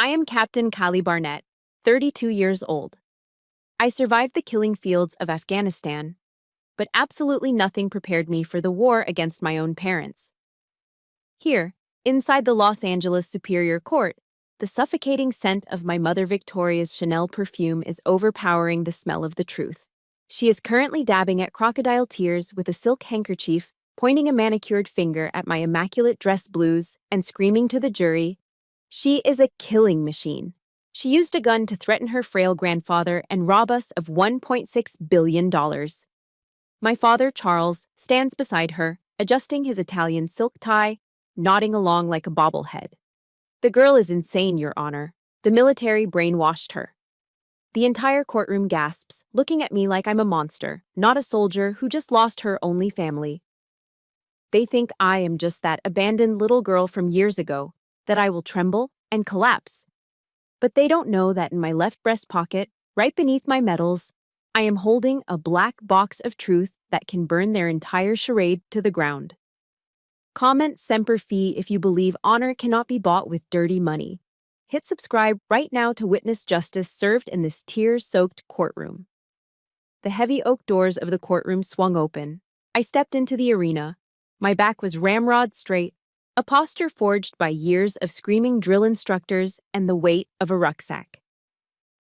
I am Captain Kali Barnett, 32 years old. I survived the killing fields of Afghanistan, but absolutely nothing prepared me for the war against my own parents. Here, inside the Los Angeles Superior Court, the suffocating scent of my mother Victoria's Chanel perfume is overpowering the smell of the truth. She is currently dabbing at crocodile tears with a silk handkerchief, pointing a manicured finger at my immaculate dress blues, and screaming to the jury, "She is a killing machine. She used a gun to threaten her frail grandfather and rob us of $1.6 billion." My father, Charles, stands beside her, adjusting his Italian silk tie, nodding along like a bobblehead. "The girl is insane, Your Honor. The military brainwashed her." The entire courtroom gasps, looking at me like I'm a monster, not a soldier who just lost her only family. They think I am just that abandoned little girl from years ago, that I will tremble and collapse. But they don't know that in my left breast pocket, right beneath my medals, I am holding a black box of truth that can burn their entire charade to the ground. Comment Semper Fi if you believe honor cannot be bought with dirty money. Hit subscribe right now to witness justice served in this tear-soaked courtroom. The heavy oak doors of the courtroom swung open. I stepped into the arena. My back was ramrod straight, a posture forged by years of screaming drill instructors and the weight of a rucksack.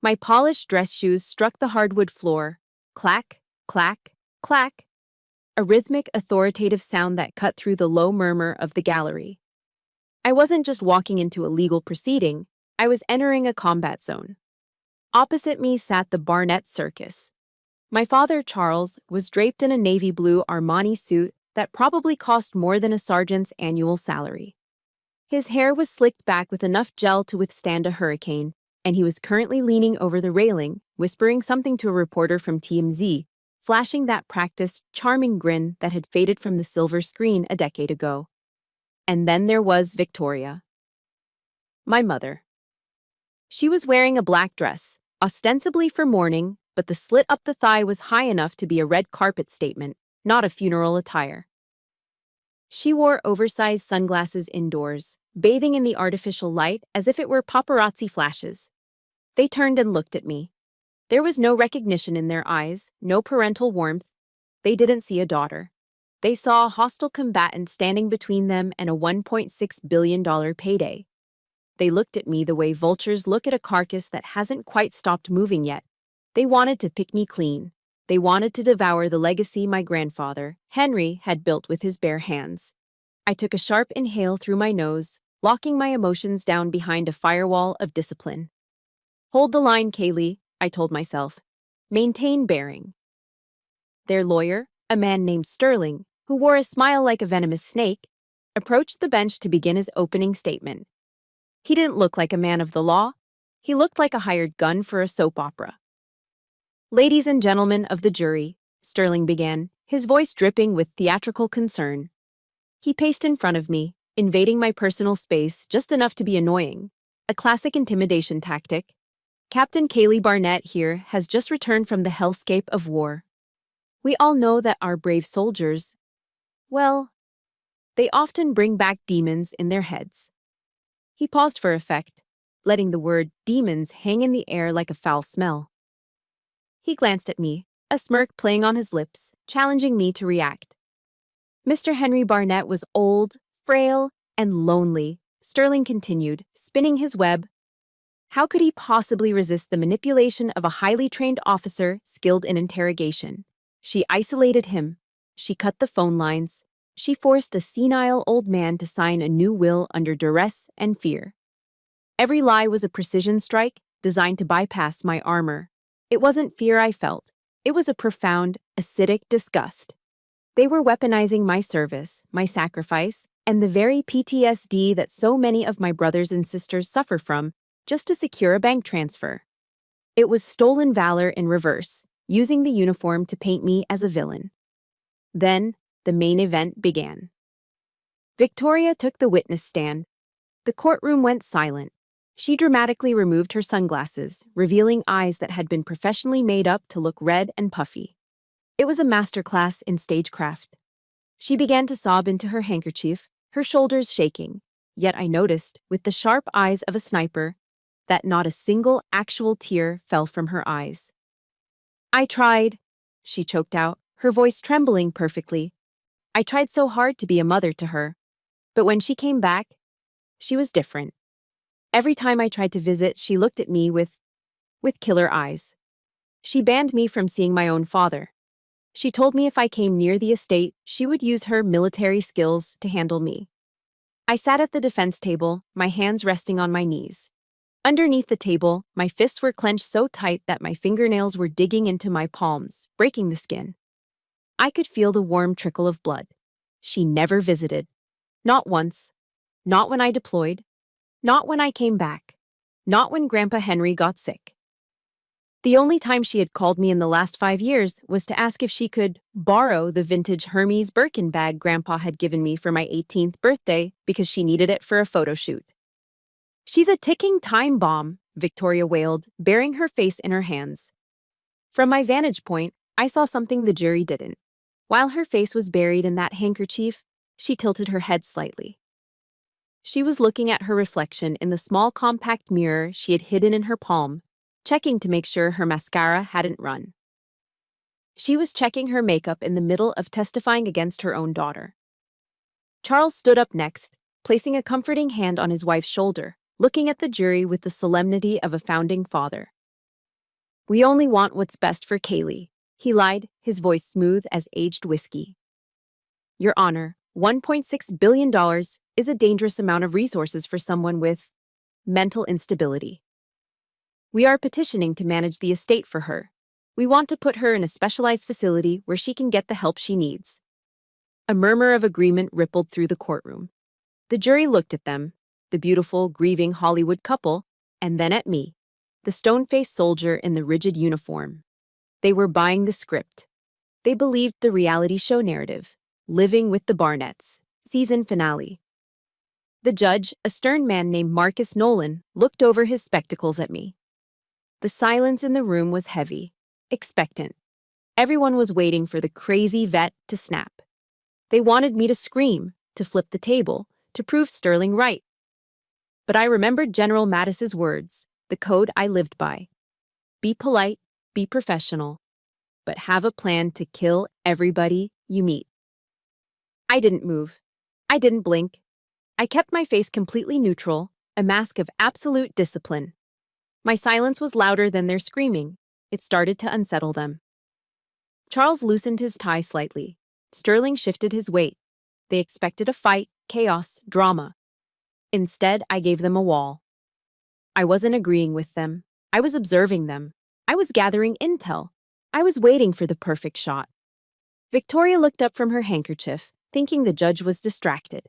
My polished dress shoes struck the hardwood floor. Clack, clack, clack. A rhythmic, authoritative sound that cut through the low murmur of the gallery. I wasn't just walking into a legal proceeding, I was entering a combat zone. Opposite me sat the Barnett Circus. My father, Charles, was draped in a navy blue Armani suit that probably cost more than a sergeant's annual salary. His hair was slicked back with enough gel to withstand a hurricane, and he was currently leaning over the railing, whispering something to a reporter from TMZ, flashing that practiced, charming grin that had faded from the silver screen a decade ago. And then there was Victoria. My mother. She was wearing a black dress, ostensibly for mourning, but the slit up the thigh was high enough to be a red carpet statement, not a funeral attire. She wore oversized sunglasses indoors, bathing in the artificial light as if it were paparazzi flashes. They turned and looked at me. There was no recognition in their eyes, no parental warmth. They didn't see a daughter. They saw a hostile combatant standing between them and a $1.6 billion payday. They looked at me the way vultures look at a carcass that hasn't quite stopped moving yet. They wanted to pick me clean. They wanted to devour the legacy my grandfather, Henry, had built with his bare hands. I took a sharp inhale through my nose, locking my emotions down behind a firewall of discipline. "Hold the line, Kaylee," I told myself. "Maintain bearing." Their lawyer, a man named Sterling, who wore a smile like a venomous snake, approached the bench to begin his opening statement. He didn't look like a man of the law. He looked like a hired gun for a soap opera. "Ladies and gentlemen of the jury," Sterling began, his voice dripping with theatrical concern. He paced in front of me, invading my personal space just enough to be annoying, a classic intimidation tactic. "Captain Kaylee Barnett here has just returned from the hellscape of war. We all know that our brave soldiers, well, they often bring back demons in their heads." He paused for effect, letting the word demons hang in the air like a foul smell. He glanced at me, a smirk playing on his lips, challenging me to react. "Mr. Henry Barnett was old, frail, and lonely," Sterling continued, spinning his web. "How could he possibly resist the manipulation of a highly trained officer skilled in interrogation? She isolated him. She cut the phone lines. She forced a senile old man to sign a new will under duress and fear. Every lie was a precision strike designed to bypass my armor. It wasn't fear I felt. It was a profound, acidic disgust. They were weaponizing my service, my sacrifice, and the very PTSD that so many of my brothers and sisters suffer from just to secure a bank transfer. It was stolen valor in reverse, using the uniform to paint me as a villain. Then, the main event began. Victoria took the witness stand. The courtroom went silent. She dramatically removed her sunglasses, revealing eyes that had been professionally made up to look red and puffy. It was a masterclass in stagecraft. She began to sob into her handkerchief, her shoulders shaking. Yet I noticed, with the sharp eyes of a sniper, that not a single actual tear fell from her eyes. "I tried," she choked out, her voice trembling perfectly. "I tried so hard to be a mother to her. But when she came back, she was different. Every time I tried to visit, she looked at me with killer eyes. She banned me from seeing my own father. She told me if I came near the estate, she would use her military skills to handle me." I sat at the defense table, my hands resting on my knees. Underneath the table, my fists were clenched so tight that my fingernails were digging into my palms, breaking the skin. I could feel the warm trickle of blood. She never visited. Not once. Not when I deployed. Not when I came back. Not when Grandpa Henry got sick. The only time she had called me in the last 5 years was to ask if she could borrow the vintage Hermes Birkin bag Grandpa had given me for my 18th birthday because she needed it for a photo shoot. "She's a ticking time bomb," Victoria wailed, burying her face in her hands. From my vantage point, I saw something the jury didn't. While her face was buried in that handkerchief, she tilted her head slightly. She was looking at her reflection in the small compact mirror she had hidden in her palm, checking to make sure her mascara hadn't run. She was checking her makeup in the middle of testifying against her own daughter. Charles stood up next, placing a comforting hand on his wife's shoulder, looking at the jury with the solemnity of a founding father. "We only want what's best for Kaylee," he lied, his voice smooth as aged whiskey. "Your Honor, $1.6 billion is a dangerous amount of resources for someone with mental instability. We are petitioning to manage the estate for her. We want to put her in a specialized facility where she can get the help she needs." A murmur of agreement rippled through the courtroom. The jury looked at them, the beautiful, grieving Hollywood couple, and then at me, the stone-faced soldier in the rigid uniform. They were buying the script. They believed the reality show narrative, Living with the Barnetts, season finale. The judge, a stern man named Marcus Nolan, looked over his spectacles at me. The silence in the room was heavy, expectant. Everyone was waiting for the crazy vet to snap. They wanted me to scream, to flip the table, to prove Sterling right. But I remembered General Mattis's words, the code I lived by. Be polite, be professional, but have a plan to kill everybody you meet. I didn't move. I didn't blink. I kept my face completely neutral, a mask of absolute discipline. My silence was louder than their screaming. It started to unsettle them. Charles loosened his tie slightly. Sterling shifted his weight. They expected a fight, chaos, drama. Instead, I gave them a wall. I wasn't agreeing with them. I was observing them. I was gathering intel. I was waiting for the perfect shot. Victoria looked up from her handkerchief, thinking the judge was distracted.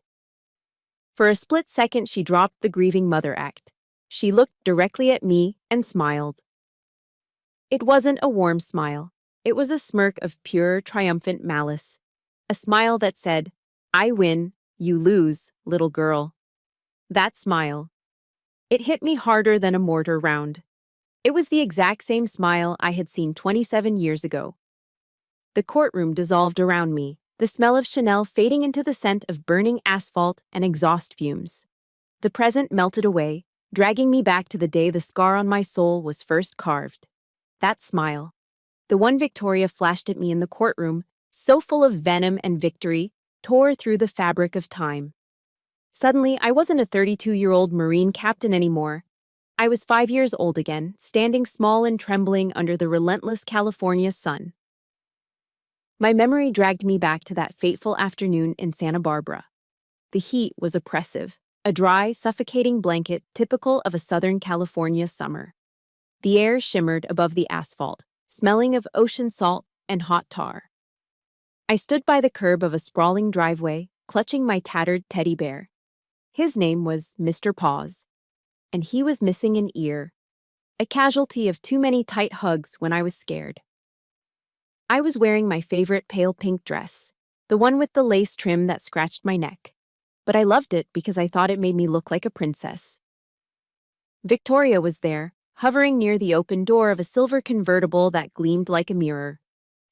For a split second, she dropped the grieving mother act. She looked directly at me and smiled. It wasn't a warm smile. It was a smirk of pure, triumphant malice. A smile that said, "I win, you lose, little girl." That smile. It hit me harder than a mortar round. It was the exact same smile I had seen 27 years ago. The courtroom dissolved around me, the smell of Chanel fading into the scent of burning asphalt and exhaust fumes. The present melted away, dragging me back to the day the scar on my soul was first carved. That smile. The one Victoria flashed at me in the courtroom, so full of venom and victory, tore through the fabric of time. Suddenly, I wasn't a 32-year-old Marine captain anymore. I was 5 years old again, standing small and trembling under the relentless California sun. My memory dragged me back to that fateful afternoon in Santa Barbara. The heat was oppressive, a dry, suffocating blanket typical of a Southern California summer. The air shimmered above the asphalt, smelling of ocean salt and hot tar. I stood by the curb of a sprawling driveway, clutching my tattered teddy bear. His name was Mr. Paws, and he was missing an ear, a casualty of too many tight hugs when I was scared. I was wearing my favorite pale pink dress, the one with the lace trim that scratched my neck, but I loved it because I thought it made me look like a princess. Victoria was there, hovering near the open door of a silver convertible that gleamed like a mirror.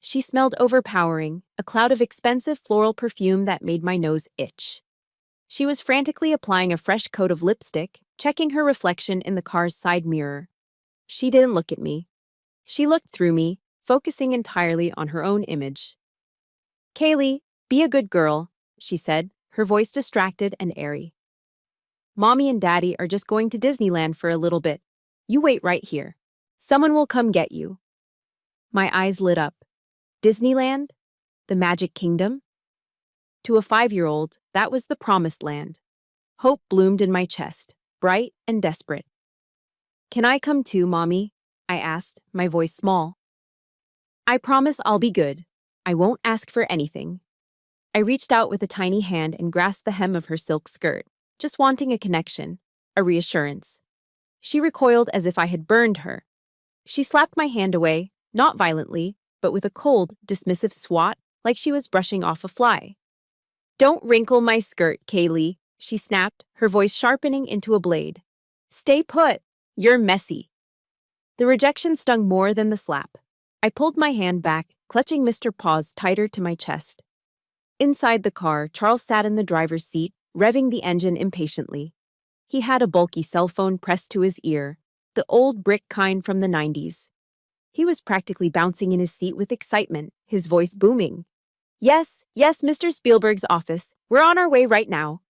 She smelled overpowering, a cloud of expensive floral perfume that made my nose itch. She was frantically applying a fresh coat of lipstick, checking her reflection in the car's side mirror. She didn't look at me. She looked through me, focusing entirely on her own image. "Kaylee, be a good girl," she said, her voice distracted and airy. "Mommy and Daddy are just going to Disneyland for a little bit. You wait right here. Someone will come get you." My eyes lit up. Disneyland? The Magic Kingdom? To a 5-year-old, that was the promised land. Hope bloomed in my chest, bright and desperate. "Can I come too, Mommy?" I asked, my voice small. "I promise I'll be good. I won't ask for anything." I reached out with a tiny hand and grasped the hem of her silk skirt, just wanting a connection, a reassurance. She recoiled as if I had burned her. She slapped my hand away, not violently, but with a cold, dismissive swat, like she was brushing off a fly. "Don't wrinkle my skirt, Kaylee," she snapped, her voice sharpening into a blade. "Stay put. You're messy." The rejection stung more than the slap. I pulled my hand back, clutching Mr. Paws tighter to my chest. Inside the car, Charles sat in the driver's seat, revving the engine impatiently. He had a bulky cell phone pressed to his ear, the old brick kind from the 90s. He was practically bouncing in his seat with excitement, his voice booming. Yes, Mr. Spielberg's office. We're on our way right now,"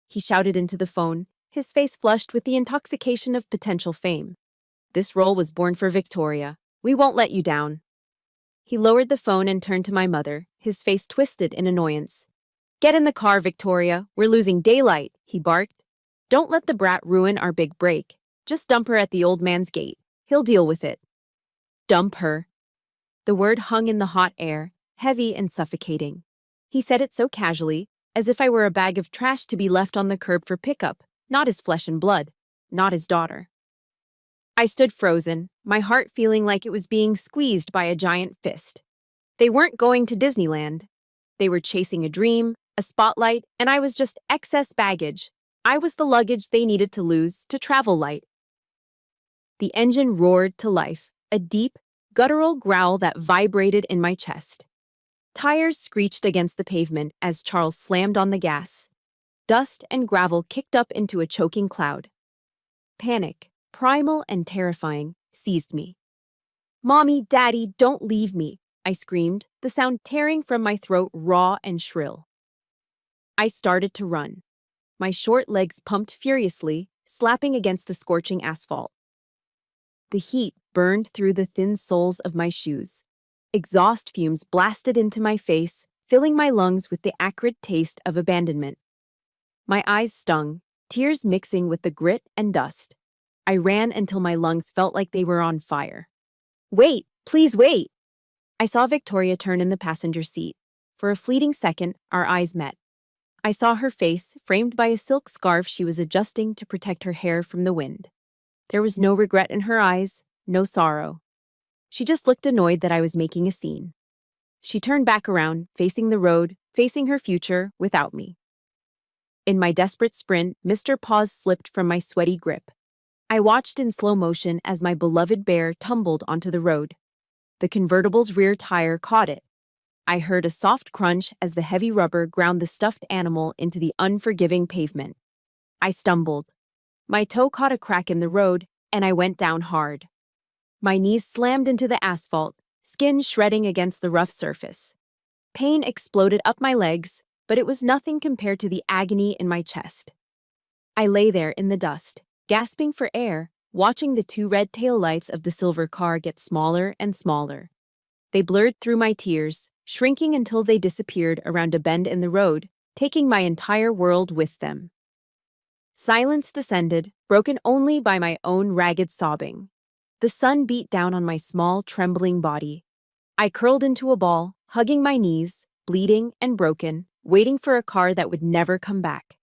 he shouted into the phone, his face flushed with the intoxication of potential fame. "This role was born for Victoria. We won't let you down." He lowered the phone and turned to my mother, his face twisted in annoyance. "Get in the car, Victoria. We're losing daylight," he barked. "Don't let the brat ruin our big break. Just dump her at the old man's gate. He'll deal with it." Dump her. The word hung in the hot air, heavy and suffocating. He said it so casually, as if I were a bag of trash to be left on the curb for pickup, not his flesh and blood, not his daughter. I stood frozen, my heart feeling like it was being squeezed by a giant fist. They weren't going to Disneyland. They were chasing a dream, a spotlight, and I was just excess baggage. I was the luggage they needed to lose to travel light. The engine roared to life, a deep, guttural growl that vibrated in my chest. Tires screeched against the pavement as Charles slammed on the gas. Dust and gravel kicked up into a choking cloud. Panic, primal and terrifying, seized me. "Mommy, Daddy, don't leave me," I screamed, the sound tearing from my throat raw and shrill. I started to run. My short legs pumped furiously, slapping against the scorching asphalt. The heat burned through the thin soles of my shoes. Exhaust fumes blasted into my face, filling my lungs with the acrid taste of abandonment. My eyes stung, tears mixing with the grit and dust. I ran until my lungs felt like they were on fire. "Wait, please wait!" I saw Victoria turn in the passenger seat. For a fleeting second, our eyes met. I saw her face, framed by a silk scarf she was adjusting to protect her hair from the wind. There was no regret in her eyes, no sorrow. She just looked annoyed that I was making a scene. She turned back around, facing the road, facing her future without me. In my desperate sprint, Mr. Paws slipped from my sweaty grip. I watched in slow motion as my beloved bear tumbled onto the road. The convertible's rear tire caught it. I heard a soft crunch as the heavy rubber ground the stuffed animal into the unforgiving pavement. I stumbled. My toe caught a crack in the road, and I went down hard. My knees slammed into the asphalt, skin shredding against the rough surface. Pain exploded up my legs, but it was nothing compared to the agony in my chest. I lay there in the dust, gasping for air, watching the two red taillights of the silver car get smaller and smaller. They blurred through my tears, shrinking until they disappeared around a bend in the road, taking my entire world with them. Silence descended, broken only by my own ragged sobbing. The sun beat down on my small, trembling body. I curled into a ball, hugging my knees, bleeding and broken, waiting for a car that would never come back.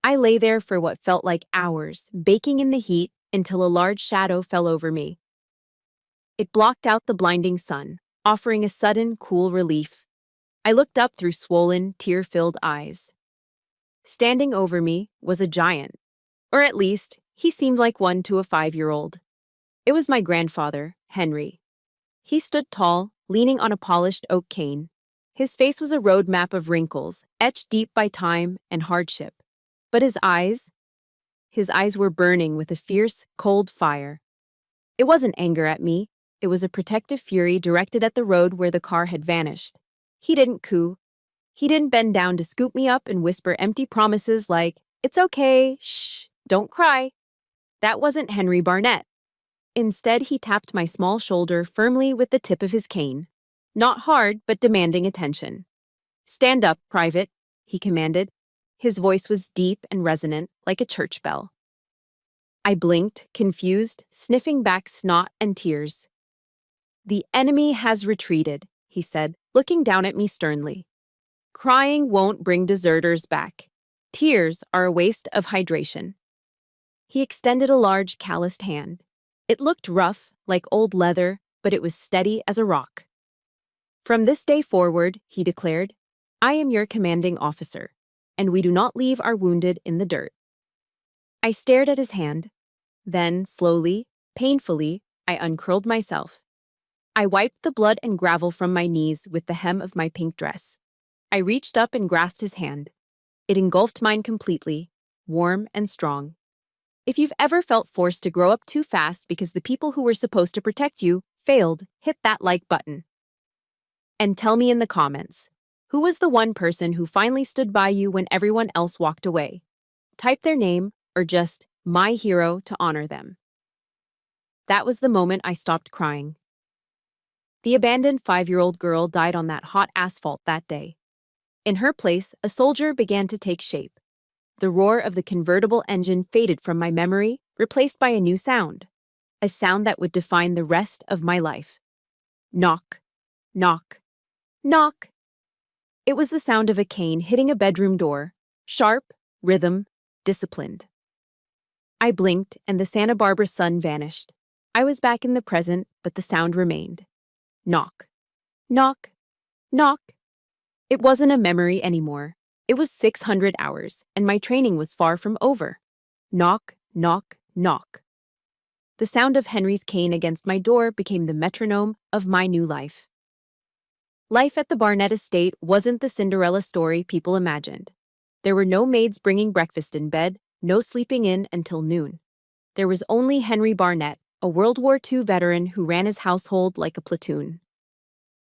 I lay there for what felt like hours, baking in the heat until a large shadow fell over me. It blocked out the blinding sun, offering a sudden, cool relief. I looked up through swollen, tear-filled eyes. Standing over me was a giant, or at least, he seemed like one to a 5-year-old. It was my grandfather, Henry. He stood tall, leaning on a polished oak cane. His face was a road map of wrinkles, etched deep by time and hardship. But his eyes? His eyes were burning with a fierce, cold fire. It wasn't anger at me. It was a protective fury directed at the road where the car had vanished. He didn't coo. He didn't bend down to scoop me up and whisper empty promises like, "It's okay, shh, don't cry." That wasn't Henry Barnett. Instead, he tapped my small shoulder firmly with the tip of his cane. Not hard, but demanding attention. "Stand up, Private," he commanded. His voice was deep and resonant, like a church bell. I blinked, confused, sniffing back snot and tears. "The enemy has retreated," he said, looking down at me sternly. "Crying won't bring deserters back. Tears are a waste of hydration." He extended a large, calloused hand. It looked rough, like old leather, but it was steady as a rock. "From this day forward," he declared, "I am your commanding officer, and we do not leave our wounded in the dirt." I stared at his hand. Then, slowly, painfully, I uncurled myself. I wiped the blood and gravel from my knees with the hem of my pink dress. I reached up and grasped his hand. It engulfed mine completely, warm and strong. If you've ever felt forced to grow up too fast because the people who were supposed to protect you failed, hit that like button. And tell me in the comments, who was the one person who finally stood by you when everyone else walked away? Type their name or just "my hero" to honor them. That was the moment I stopped crying. The abandoned 5-year-old girl died on that hot asphalt that day. In her place, a soldier began to take shape. The roar of the convertible engine faded from my memory, replaced by a new sound. A sound that would define the rest of my life. Knock, knock, knock. It was the sound of a cane hitting a bedroom door. Sharp, rhythm, disciplined. I blinked and the Santa Barbara sun vanished. I was back in the present, but the sound remained. Knock, knock, knock. It wasn't a memory anymore. It was 600 hours, and my training was far from over. Knock, knock, knock. The sound of Henry's cane against my door became the metronome of my new life. Life at the Barnett estate wasn't the Cinderella story people imagined. There were no maids bringing breakfast in bed, no sleeping in until noon. There was only Henry Barnett, a World War II veteran who ran his household like a platoon.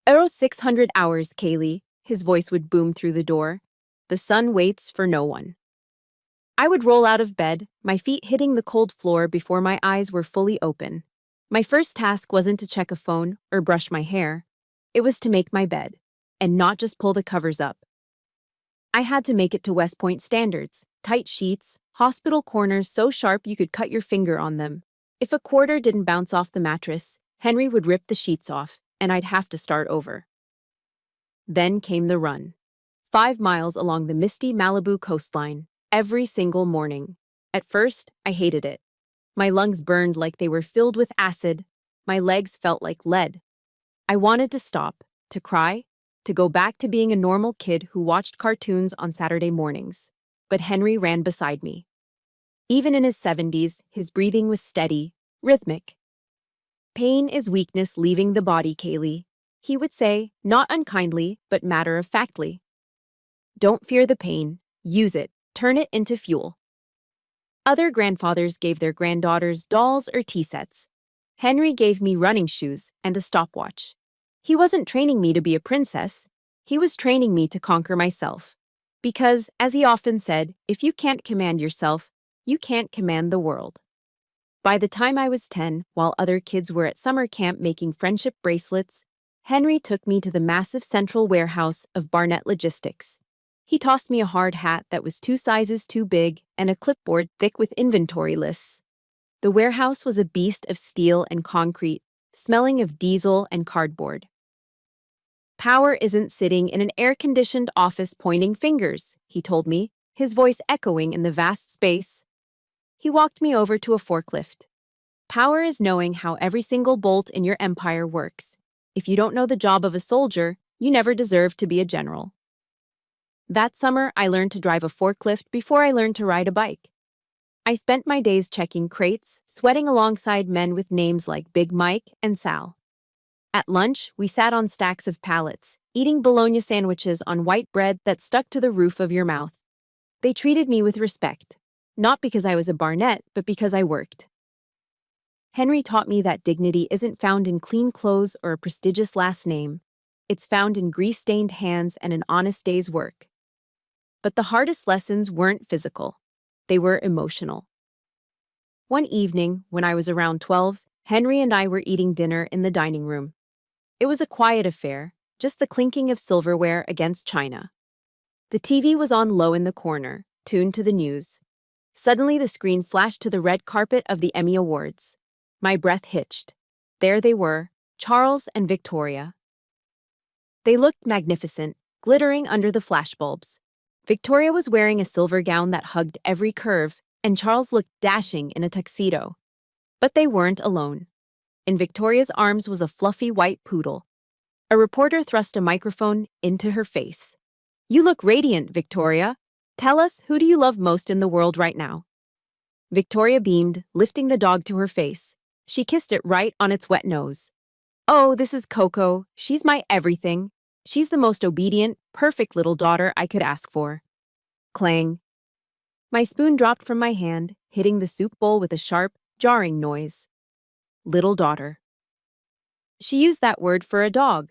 "Arrow 600 hours, Kaylee," his voice would boom through the door. "The sun waits for no one." I would roll out of bed, my feet hitting the cold floor before my eyes were fully open. My first task wasn't to check a phone or brush my hair. It was to make my bed, and not just pull the covers up. I had to make it to West Point standards, tight sheets, hospital corners so sharp you could cut your finger on them. If a quarter didn't bounce off the mattress, Henry would rip the sheets off, and I'd have to start over. Then came the run. 5 miles along the misty Malibu coastline, every single morning. At first, I hated it. My lungs burned like they were filled with acid. My legs felt like lead. I wanted to stop, to cry, to go back to being a normal kid who watched cartoons on Saturday mornings. But Henry ran beside me. Even in his 70s, his breathing was steady, rhythmic. "Pain is weakness leaving the body, Kaylee," he would say, not unkindly, but matter-of-factly. "Don't fear the pain. Use it. Turn it into fuel." Other grandfathers gave their granddaughters dolls or tea sets. Henry gave me running shoes and a stopwatch. He wasn't training me to be a princess. He was training me to conquer myself. Because, as he often said, if you can't command yourself, you can't command the world. By the time I was 10, while other kids were at summer camp making friendship bracelets, Henry took me to the massive central warehouse of Barnett Logistics. He tossed me a hard hat that was 2 sizes too big and a clipboard thick with inventory lists. The warehouse was a beast of steel and concrete, smelling of diesel and cardboard. "Power isn't sitting in an air-conditioned office pointing fingers," he told me, his voice echoing in the vast space. He walked me over to a forklift. "Power is knowing how every single bolt in your empire works. If you don't know the job of a soldier, you never deserve to be a general." That summer, I learned to drive a forklift before I learned to ride a bike. I spent my days checking crates, sweating alongside men with names like Big Mike and Sal. At lunch, we sat on stacks of pallets, eating bologna sandwiches on white bread that stuck to the roof of your mouth. They treated me with respect. Not because I was a Barnett, but because I worked. Henry taught me that dignity isn't found in clean clothes or a prestigious last name. It's found in grease-stained hands and an honest day's work. But the hardest lessons weren't physical. They were emotional. One evening, when I was around 12, Henry and I were eating dinner in the dining room. It was a quiet affair, just the clinking of silverware against china. The TV was on low in the corner, tuned to the news. Suddenly, the screen flashed to the red carpet of the Emmy Awards. My breath hitched. There they were, Charles and Victoria. They looked magnificent, glittering under the flashbulbs. Victoria was wearing a silver gown that hugged every curve, and Charles looked dashing in a tuxedo. But they weren't alone. In Victoria's arms was a fluffy white poodle. A reporter thrust a microphone into her face. "You look radiant, Victoria. Tell us, who do you love most in the world right now?" Victoria beamed, lifting the dog to her face. She kissed it right on its wet nose. "Oh, this is Coco. She's my everything. She's the most obedient, perfect little daughter I could ask for." Clang. My spoon dropped from my hand, hitting the soup bowl with a sharp, jarring noise. Little daughter. She used that word for a dog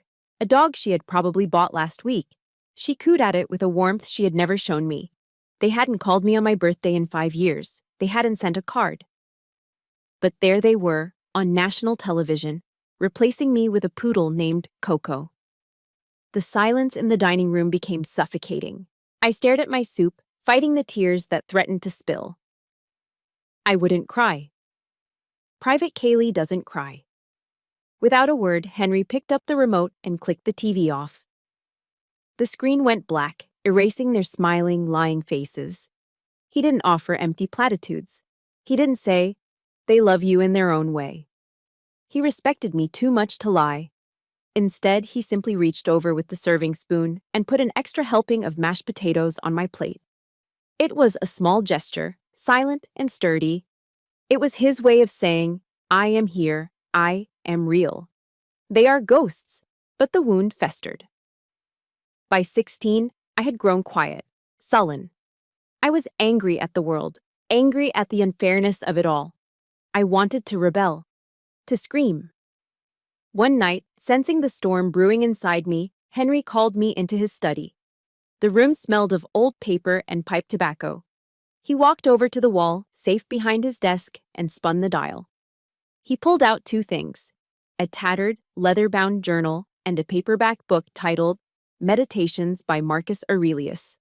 she had probably bought last week. She cooed at it with a warmth she had never shown me. They hadn't called me on my birthday in 5 years. They hadn't sent a card. But there they were, on national television, replacing me with a poodle named Coco. The silence in the dining room became suffocating. I stared at my soup, fighting the tears that threatened to spill. I wouldn't cry. Private Kaylee doesn't cry. Without a word, Henry picked up the remote and clicked the TV off. The screen went black, erasing their smiling, lying faces. He didn't offer empty platitudes. He didn't say, "They love you in their own way." He respected me too much to lie. Instead, he simply reached over with the serving spoon and put an extra helping of mashed potatoes on my plate. It was a small gesture, silent and sturdy. It was his way of saying, "I am here, I am real." They are ghosts, but the wound festered. By 16, I had grown quiet, sullen. I was angry at the world, angry at the unfairness of it all. I wanted to rebel, to scream. One night, sensing the storm brewing inside me, Henry called me into his study. The room smelled of old paper and pipe tobacco. He walked over to the wall, safe behind his desk, and spun the dial. He pulled out 2 things, a tattered, leather-bound journal and a paperback book titled Meditations by Marcus Aurelius.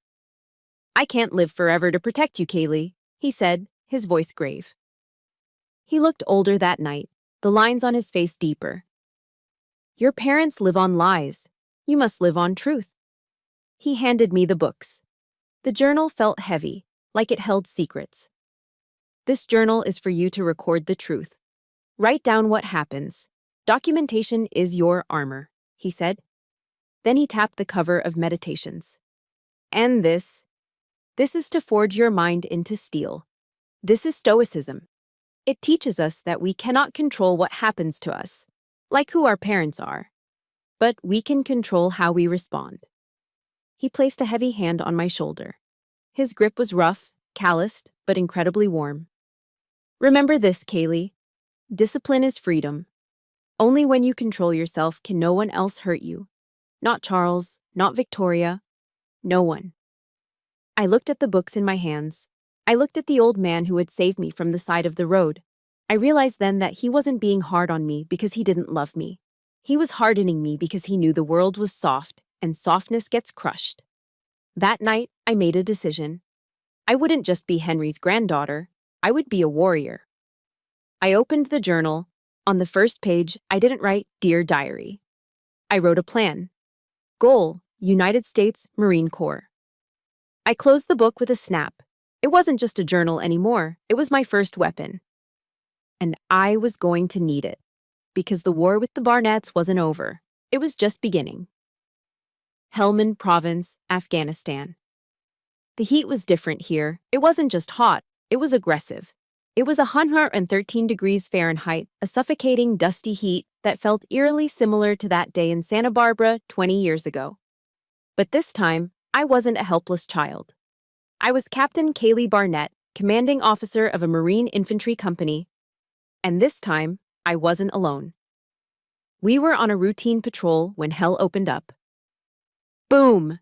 "I can't live forever to protect you, Kaylee," he said, his voice grave. He looked older that night, the lines on his face deeper. "Your parents live on lies. You must live on truth." He handed me the books. The journal felt heavy, like it held secrets. "This journal is for you to record the truth. Write down what happens. Documentation is your armor," he said. Then he tapped the cover of Meditations. "And this is to forge your mind into steel. This is Stoicism. It teaches us that we cannot control what happens to us, like who our parents are, but we can control how we respond." He placed a heavy hand on my shoulder. His grip was rough, calloused, but incredibly warm. "Remember this, Kaylee. Discipline is freedom. Only when you control yourself can no one else hurt you. Not Charles, not Victoria, no one." I looked at the books in my hands. I looked at the old man who had saved me from the side of the road. I realized then that he wasn't being hard on me because he didn't love me. He was hardening me because he knew the world was soft, and softness gets crushed. That night, I made a decision. I wouldn't just be Henry's granddaughter, I would be a warrior. I opened the journal. On the first page, I didn't write "Dear Diary." I wrote a plan. Goal: United States Marine Corps. I closed the book with a snap. It wasn't just a journal anymore, it was my first weapon. And I was going to need it, because the war with the Barnetts wasn't over. It was just beginning. Helmand Province, Afghanistan. The heat was different here. It wasn't just hot, it was aggressive. It was 113 degrees Fahrenheit, a suffocating, dusty heat that felt eerily similar to that day in Santa Barbara 20 years ago. But this time, I wasn't a helpless child. I was Captain Kaylee Barnett, commanding officer of a Marine infantry company, and this time, I wasn't alone. We were on a routine patrol when hell opened up. Boom!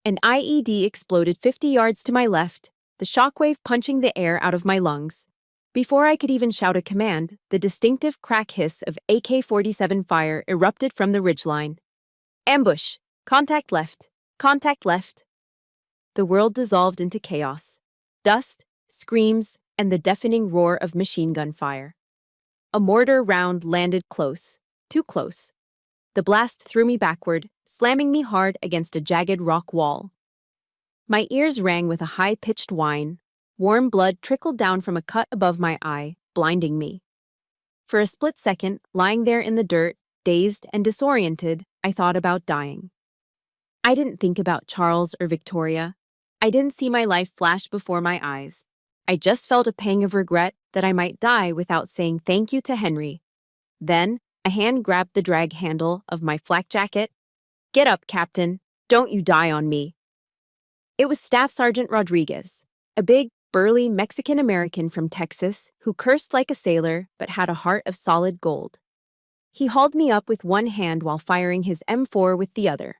An IED exploded 50 yards to my left, the shockwave punching the air out of my lungs. Before I could even shout a command, the distinctive crack hiss of AK-47 fire erupted from the ridgeline. Ambush! Contact left! Contact left! The world dissolved into chaos. Dust, screams, and the deafening roar of machine gun fire. A mortar round landed close, too close. The blast threw me backward, slamming me hard against a jagged rock wall. My ears rang with a high-pitched whine. Warm blood trickled down from a cut above my eye, blinding me. For a split second, lying there in the dirt, dazed and disoriented, I thought about dying. I didn't think about Charles or Victoria. I didn't see my life flash before my eyes. I just felt a pang of regret that I might die without saying thank you to Henry. Then, a hand grabbed the drag handle of my flak jacket. "Get up, Captain. Don't you die on me." It was Staff Sergeant Rodriguez, a big, burly Mexican-American from Texas who cursed like a sailor but had a heart of solid gold. He hauled me up with one hand while firing his M4 with the other.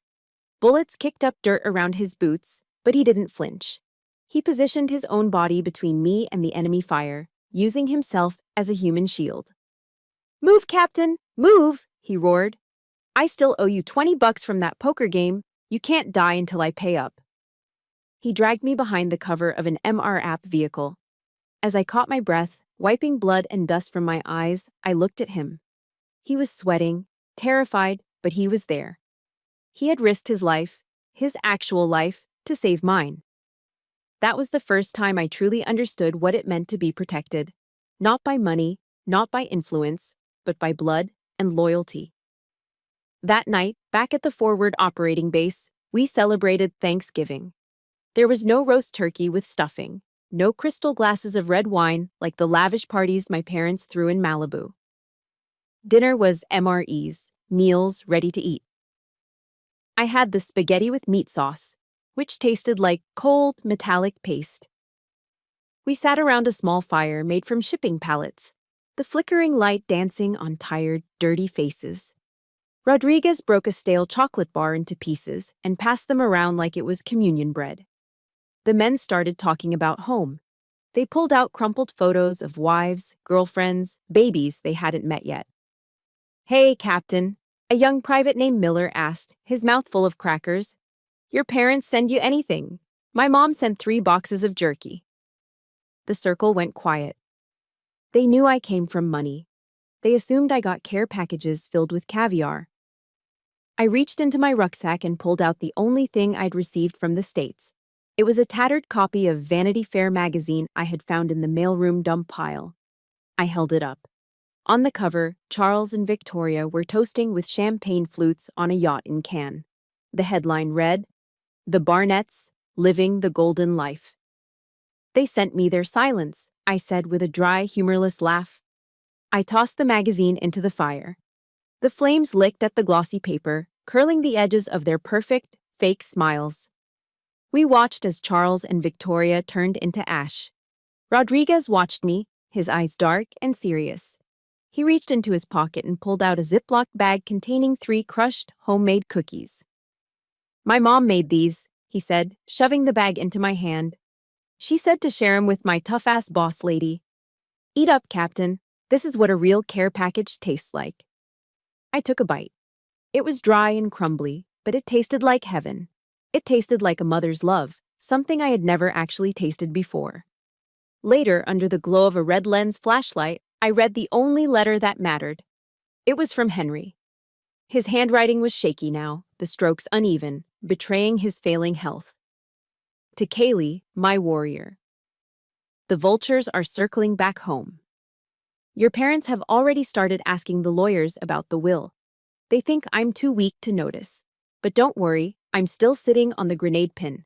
Bullets kicked up dirt around his boots, but he didn't flinch. He positioned his own body between me and the enemy fire, using himself as a human shield. "Move, Captain! Move!" he roared. "I still owe you $20 from that poker game. You can't die until I pay up." He dragged me behind the cover of an MR-app vehicle. As I caught my breath, wiping blood and dust from my eyes, I looked at him. He was sweating, terrified, but he was there. He had risked his life, his actual life, to save mine. That was the first time I truly understood what it meant to be protected. Not by money, not by influence, but by blood and loyalty. That night, back at the forward operating base, we celebrated Thanksgiving. There was no roast turkey with stuffing, no crystal glasses of red wine like the lavish parties my parents threw in Malibu. Dinner was MREs, meals ready to eat. I had the spaghetti with meat sauce, which tasted like cold, metallic paste. We sat around a small fire made from shipping pallets, the flickering light dancing on tired, dirty faces. Rodriguez broke a stale chocolate bar into pieces and passed them around like it was communion bread. The men started talking about home. They pulled out crumpled photos of wives, girlfriends, babies they hadn't met yet. "Hey, Captain," a young private named Miller asked, his mouth full of crackers. "Your parents send you anything? My mom sent 3 boxes of jerky." The circle went quiet. They knew I came from money. They assumed I got care packages filled with caviar. I reached into my rucksack and pulled out the only thing I'd received from the States. It was a tattered copy of Vanity Fair magazine I had found in the mailroom dump pile. I held it up. On the cover, Charles and Victoria were toasting with champagne flutes on a yacht in Cannes. The headline read, "The Barnetts, Living the Golden Life." "They sent me their silence," I said with a dry, humorless laugh. I tossed the magazine into the fire. The flames licked at the glossy paper, curling the edges of their perfect, fake smiles. We watched as Charles and Victoria turned into ash. Rodriguez watched me, his eyes dark and serious. He reached into his pocket and pulled out a Ziploc bag containing 3 crushed, homemade cookies. "My mom made these," he said, shoving the bag into my hand. "She said to share 'em with my tough-ass boss lady. Eat up, Captain. This is what a real care package tastes like." I took a bite. It was dry and crumbly, but it tasted like heaven. It tasted like a mother's love, something I had never actually tasted before. Later, under the glow of a red lens flashlight, I read the only letter that mattered. It was from Henry. His handwriting was shaky now, the strokes uneven, betraying his failing health. To Kaylee, my warrior. The vultures are circling back home. Your parents have already started asking the lawyers about the will. They think I'm too weak to notice. But don't worry, I'm still sitting on the grenade pin.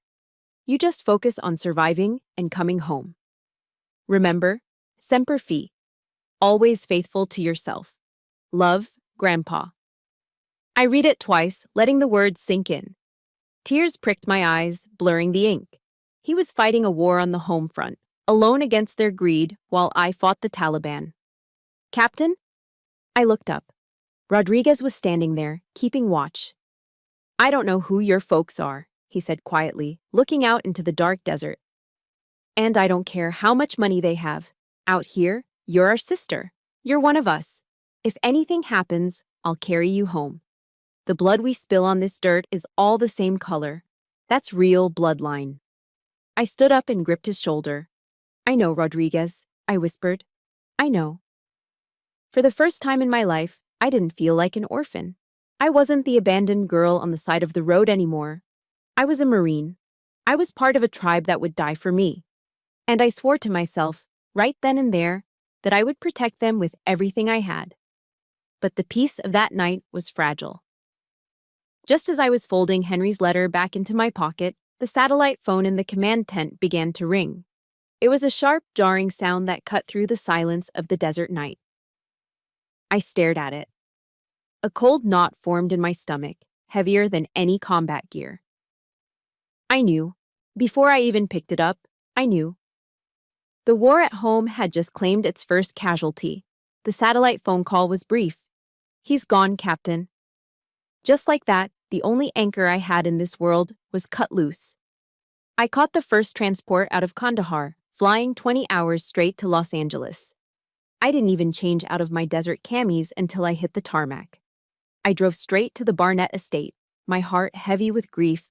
You just focus on surviving and coming home. Remember, Semper Fi. Always faithful to yourself. Love, Grandpa. I read it twice, letting the words sink in. Tears pricked my eyes, blurring the ink. He was fighting a war on the home front, alone against their greed while I fought the Taliban. Captain? I looked up. Rodriguez was standing there, keeping watch. I don't know who your folks are, he said quietly, looking out into the dark desert. And I don't care how much money they have. Out here, you're our sister. You're one of us. If anything happens, I'll carry you home. The blood we spill on this dirt is all the same color. That's real bloodline. I stood up and gripped his shoulder. I know, Rodriguez, I whispered. I know. For the first time in my life, I didn't feel like an orphan. I wasn't the abandoned girl on the side of the road anymore. I was a Marine. I was part of a tribe that would die for me. And I swore to myself, right then and there, that I would protect them with everything I had. But the peace of that night was fragile. Just as I was folding Henry's letter back into my pocket, the satellite phone in the command tent began to ring. It was a sharp, jarring sound that cut through the silence of the desert night. I stared at it. A cold knot formed in my stomach, heavier than any combat gear. I knew. Before I even picked it up, I knew. The war at home had just claimed its first casualty. The satellite phone call was brief. He's gone, Captain. Just like that, the only anchor I had in this world was cut loose. I caught the first transport out of Kandahar, flying 20 hours straight to Los Angeles. I didn't even change out of my desert camis until I hit the tarmac. I drove straight to the Barnett estate, my heart heavy with grief,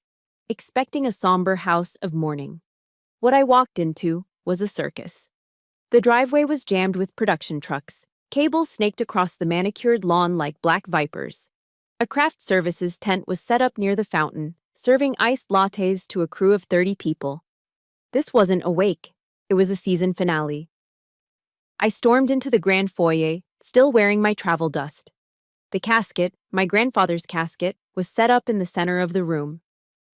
expecting a somber house of mourning. What I walked into was a circus. The driveway was jammed with production trucks. Cables snaked across the manicured lawn like black vipers. A craft services tent was set up near the fountain, serving iced lattes to a crew of 30 people. This wasn't a wake. It was a season finale. I stormed into the grand foyer, still wearing my travel dust. The casket, my grandfather's casket, was set up in the center of the room.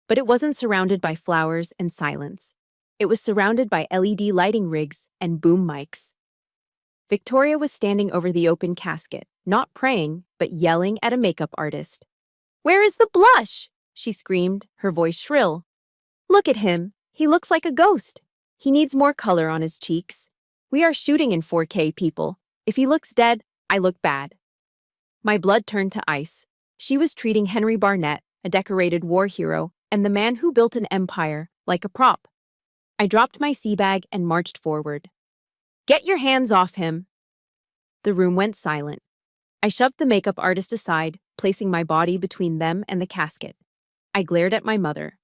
But it wasn't surrounded by flowers and silence. It was surrounded by LED lighting rigs and boom mics. Victoria was standing over the open casket, not praying, but yelling at a makeup artist. "Where is the blush?" she screamed, her voice shrill. "Look at him. He looks like a ghost. He needs more color on his cheeks. We are shooting in 4K, people. If he looks dead, I look bad." My blood turned to ice. She was treating Henry Barnett, a decorated war hero, and the man who built an empire, like a prop. I dropped my sea bag and marched forward. "Get your hands off him!" The room went silent. I shoved the makeup artist aside, placing my body between them and the casket. I glared at my mother.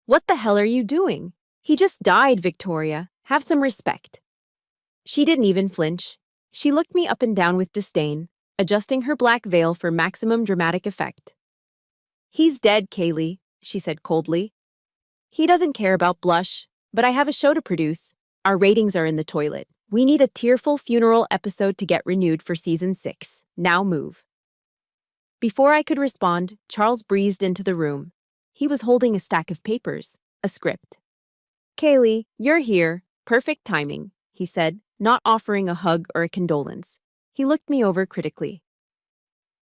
"What the hell are you doing? He just died, Victoria. Have some respect." She didn't even flinch. She looked me up and down with disdain, adjusting her black veil for maximum dramatic effect. "He's dead, Kaylee," she said coldly. "He doesn't care about blush, but I have a show to produce. Our ratings are in the toilet. We need a tearful funeral episode to get renewed for season 6. Now move." Before I could respond, Charles breezed into the room. He was holding a stack of papers, a script. "Kaylee, you're here. Perfect timing," he said, not offering a hug or a condolence. He looked me over critically.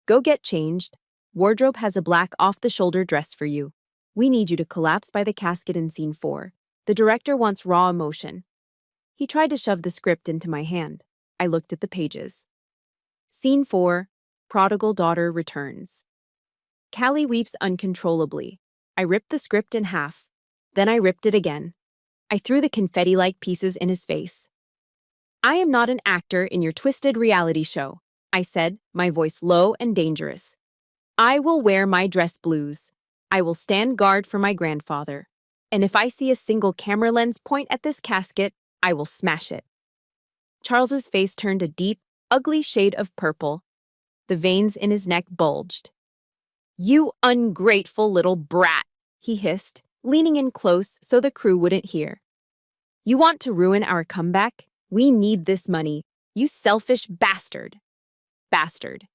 "Go get changed. Wardrobe has a black off-the-shoulder dress for you. We need you to collapse by the casket in scene 4. The director wants raw emotion." He tried to shove the script into my hand. I looked at the pages. Scene 4, Prodigal Daughter Returns. Callie weeps uncontrollably. I ripped the script in half. Then I ripped it again. I threw the confetti-like pieces in his face. "I am not an actor in your twisted reality show," I said, my voice low and dangerous. "I will wear my dress blues. I will stand guard for my grandfather. And if I see a single camera lens point at this casket, I will smash it." Charles's face turned a deep, ugly shade of purple. The veins in his neck bulged. "You ungrateful little brat," he hissed, leaning in close so the crew wouldn't hear. "You want to ruin our comeback? We need this money. You selfish bastard." Bastard.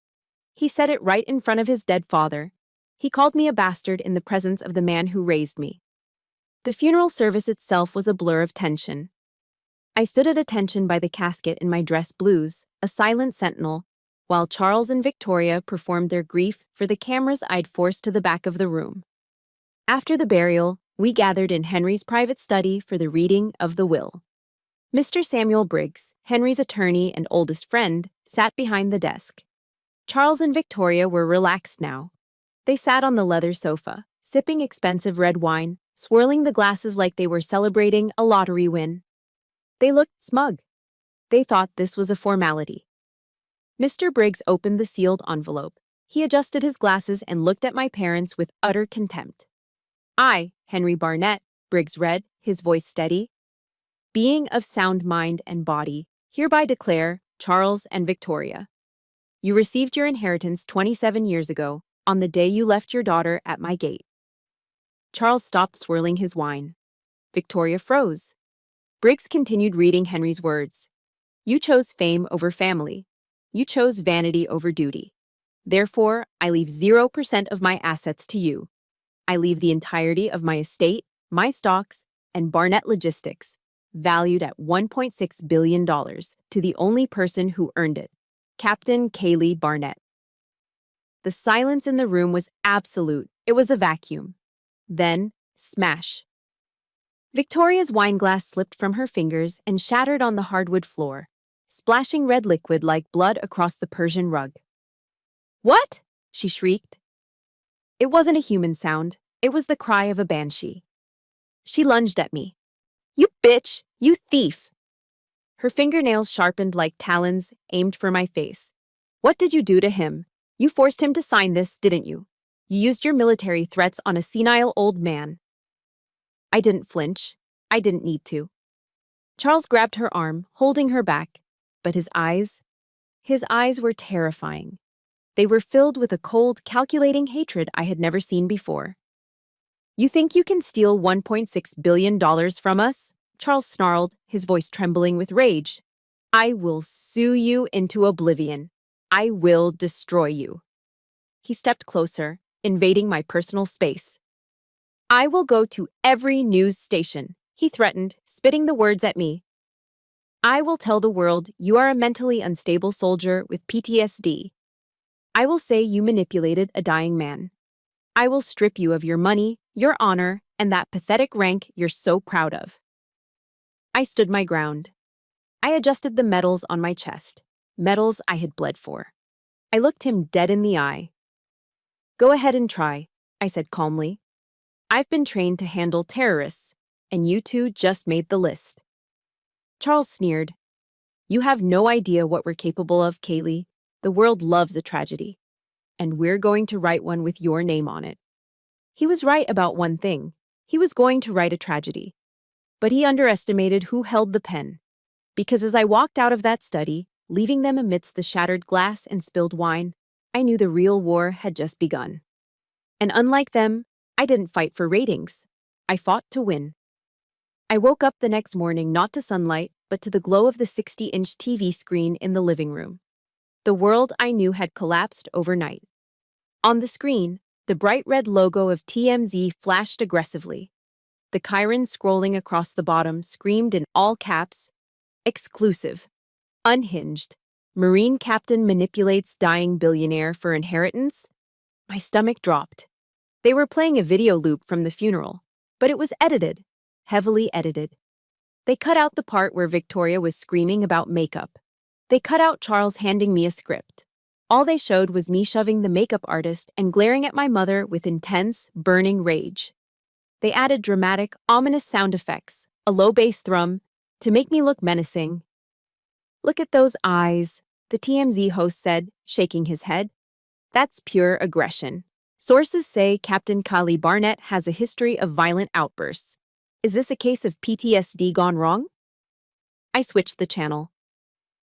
He said it right in front of his dead father. He called me a bastard in the presence of the man who raised me. The funeral service itself was a blur of tension. I stood at attention by the casket in my dress blues, a silent sentinel, while Charles and Victoria performed their grief for the cameras I'd forced to the back of the room. After the burial, we gathered in Henry's private study for the reading of the will. Mr. Samuel Briggs, Henry's attorney and oldest friend, sat behind the desk. Charles and Victoria were relaxed now. They sat on the leather sofa, sipping expensive red wine, swirling the glasses like they were celebrating a lottery win. They looked smug. They thought this was a formality. Mr. Briggs opened the sealed envelope. He adjusted his glasses and looked at my parents with utter contempt. I, Henry Barnett, Briggs read, his voice steady, being of sound mind and body, hereby declare, Charles and Victoria. You received your inheritance 27 years ago, on the day you left your daughter at my gate. Charles stopped swirling his wine. Victoria froze. Briggs continued reading Henry's words. You chose fame over family. You chose vanity over duty. Therefore, I leave 0% of my assets to you. I leave the entirety of my estate, my stocks, and Barnett Logistics, valued at $1.6 billion, to the only person who earned it, Captain Kaylee Barnett. The silence in the room was absolute. It was a vacuum. Then, smash. Victoria's wineglass slipped from her fingers and shattered on the hardwood floor, splashing red liquid like blood across the Persian rug. What? She shrieked. It wasn't a human sound. It was the cry of a banshee. She lunged at me. You bitch! You thief! Her fingernails sharpened like talons aimed for my face. What did you do to him? You forced him to sign this, didn't you? You used your military threats on a senile old man. I didn't flinch. I didn't need to. Charles grabbed her arm, holding her back, but his eyes were terrifying. They were filled with a cold, calculating hatred I had never seen before. You think you can steal $1.6 billion from us? Charles snarled, his voice trembling with rage. I will sue you into oblivion. I will destroy you. He stepped closer, invading my personal space. I will go to every news station, he threatened, spitting the words at me. I will tell the world you are a mentally unstable soldier with PTSD. I will say you manipulated a dying man. I will strip you of your money, your honor, and that pathetic rank you're so proud of. I stood my ground. I adjusted the medals on my chest, medals I had bled for. I looked him dead in the eye. Go ahead and try, I said calmly. I've been trained to handle terrorists, and you two just made the list. Charles sneered. You have no idea what we're capable of, Kaylee. The world loves a tragedy, and we're going to write one with your name on it. He was right about one thing. He was going to write a tragedy. But he underestimated who held the pen. Because as I walked out of that study, leaving them amidst the shattered glass and spilled wine, I knew the real war had just begun. And unlike them, I didn't fight for ratings. I fought to win. I woke up the next morning not to sunlight, but to the glow of the 60-inch TV screen in the living room. The world I knew had collapsed overnight. On the screen, the bright red logo of TMZ flashed aggressively. The Chiron scrolling across the bottom screamed in all caps, exclusive, unhinged, Marine captain manipulates dying billionaire for inheritance. My stomach dropped. They were playing a video loop from the funeral, but it was edited, heavily edited. They cut out the part where Victoria was screaming about makeup. They cut out Charles handing me a script. All they showed was me shoving the makeup artist and glaring at my mother with intense, burning rage. They added dramatic, ominous sound effects, a low bass thrum, to make me look menacing. Look at those eyes, the TMZ host said, shaking his head. That's pure aggression. Sources say Captain Kaylee Barnett has a history of violent outbursts. Is this a case of PTSD gone wrong? I switched the channel.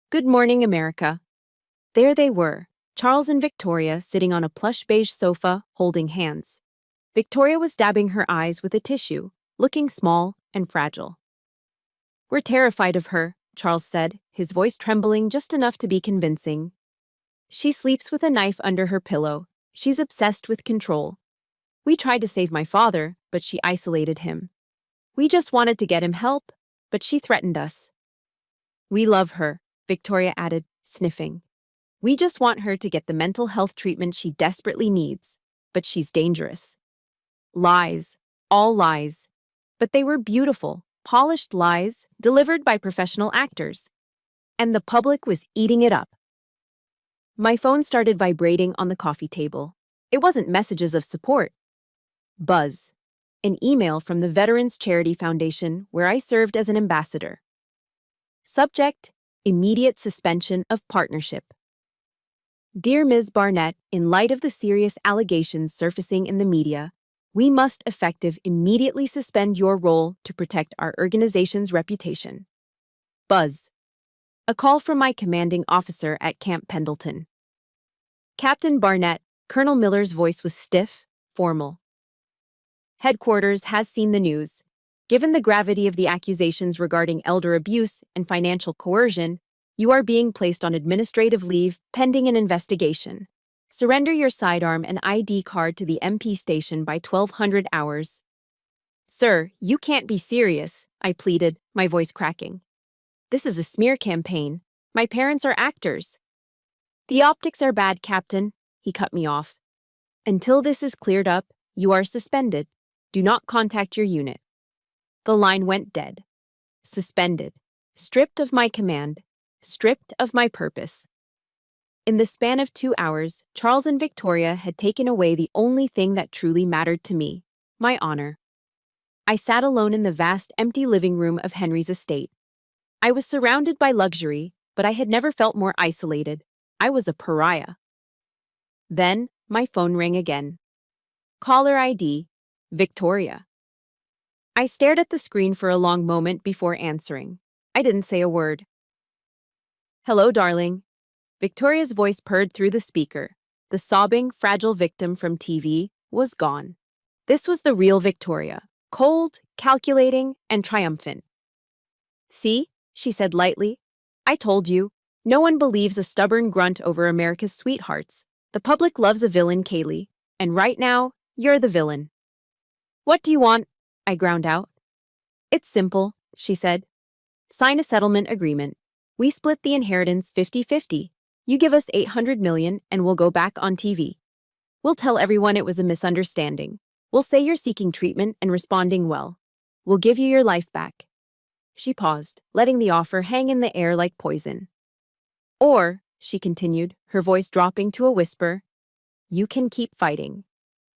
Good morning, America. There they were, Charles and Victoria sitting on a plush beige sofa, holding hands. Victoria was dabbing her eyes with a tissue, looking small and fragile. We're terrified of her, Charles said, his voice trembling just enough to be convincing. She sleeps with a knife under her pillow. She's obsessed with control. We tried to save my father, but she isolated him. We just wanted to get him help, but she threatened us. We love her, Victoria added, sniffing. We just want her to get the mental health treatment she desperately needs, but she's dangerous. Lies, all lies. But they were beautiful, polished lies delivered by professional actors. And the public was eating it up. My phone started vibrating on the coffee table. It wasn't messages of support. Buzz. An email from the Veterans Charity Foundation where I served as an ambassador. Subject: immediate suspension of partnership. Dear Ms. Barnett, in light of the serious allegations surfacing in the media, we must immediately suspend your role to protect our organization's reputation. Buzz. A call from my commanding officer at Camp Pendleton. Captain Barnett, Colonel Miller's voice was stiff, formal. Headquarters has seen the news. Given the gravity of the accusations regarding elder abuse and financial coercion, you are being placed on administrative leave pending an investigation. Surrender your sidearm and ID card to the MP station by 1200 hours. Sir, you can't be serious, I pleaded, my voice cracking. This is a smear campaign. My parents are actors. The optics are bad, Captain, he cut me off. Until this is cleared up, you are suspended. Do not contact your unit. The line went dead. Suspended. Stripped of my command. Stripped of my purpose. In the span of 2 hours, Charles and Victoria had taken away the only thing that truly mattered to me, my honor. I sat alone in the vast, empty living room of Henry's estate. I was surrounded by luxury, but I had never felt more isolated. I was a pariah. Then, my phone rang again. Caller ID, Victoria. I stared at the screen for a long moment before answering. I didn't say a word. Hello, darling. Victoria's voice purred through the speaker. The sobbing, fragile victim from TV was gone. This was the real Victoria, cold, calculating, and triumphant. See, she said lightly. I told you. No one believes a stubborn grunt over America's sweethearts. The public loves a villain, Kaylee. And right now, you're the villain. What do you want? I ground out. It's simple, she said. Sign a settlement agreement. We split the inheritance 50-50. You give us $800 million and we'll go back on TV. We'll tell everyone it was a misunderstanding. We'll say you're seeking treatment and responding well. We'll give you your life back. She paused, letting the offer hang in the air like poison. Or, she continued, her voice dropping to a whisper, you can keep fighting.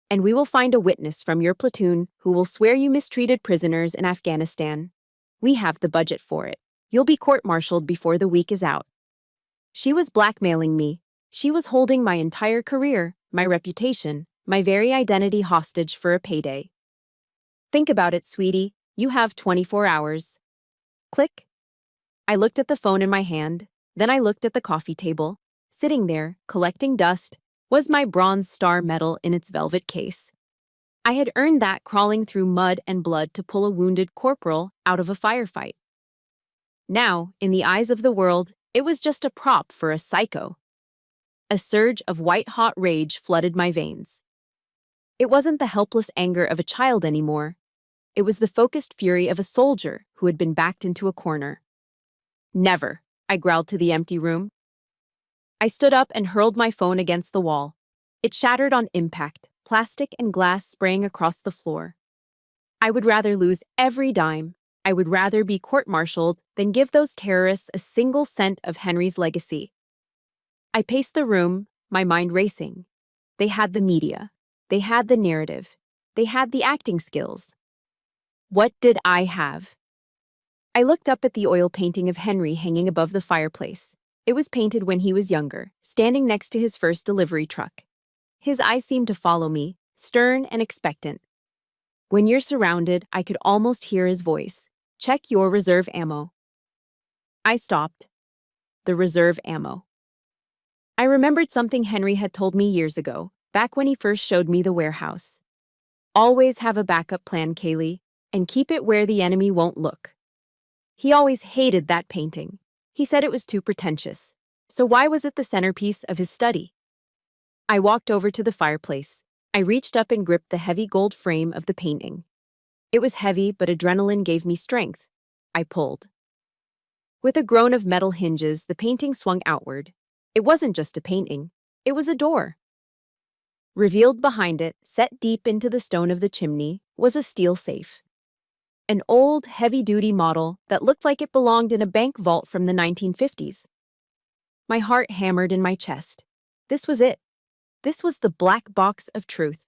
And we will find a witness from your platoon who will swear you mistreated prisoners in Afghanistan. We have the budget for it. You'll be court-martialed before the week is out. She was blackmailing me. She was holding my entire career, my reputation, my very identity hostage for a payday. Think about it, sweetie. You have 24 hours. Click. I looked at the phone in my hand, then I looked at the coffee table. Sitting there, collecting dust, was my Bronze Star medal in its velvet case. I had earned that crawling through mud and blood to pull a wounded corporal out of a firefight. Now, in the eyes of the world, it was just a prop for a psycho. A surge of white-hot rage flooded my veins. It wasn't the helpless anger of a child anymore. It was the focused fury of a soldier who had been backed into a corner. Never, I growled to the empty room. I stood up and hurled my phone against the wall. It shattered on impact, plastic and glass spraying across the floor. I would rather lose every dime. I would rather be court-martialed than give those terrorists a single cent of Henry's legacy. I paced the room, my mind racing. They had the media. They had the narrative. They had the acting skills. What did I have? I looked up at the oil painting of Henry hanging above the fireplace. It was painted when he was younger, standing next to his first delivery truck. His eyes seemed to follow me, stern and expectant. When you're surrounded, I could almost hear his voice. Check your reserve ammo. I stopped. The reserve ammo. I remembered something Henry had told me years ago, back when he first showed me the warehouse. Always have a backup plan, Kaylee, and keep it where the enemy won't look. He always hated that painting. He said it was too pretentious. So why was it the centerpiece of his study? I walked over to the fireplace. I reached up and gripped the heavy gold frame of the painting. It was heavy, but adrenaline gave me strength. I pulled. With a groan of metal hinges, the painting swung outward. It wasn't just a painting. It was a door. Revealed behind it, set deep into the stone of the chimney, was a steel safe. an old, heavy-duty model that looked like it belonged in a bank vault from the 1950s. My heart hammered in my chest. This was it. This was the black box of truth.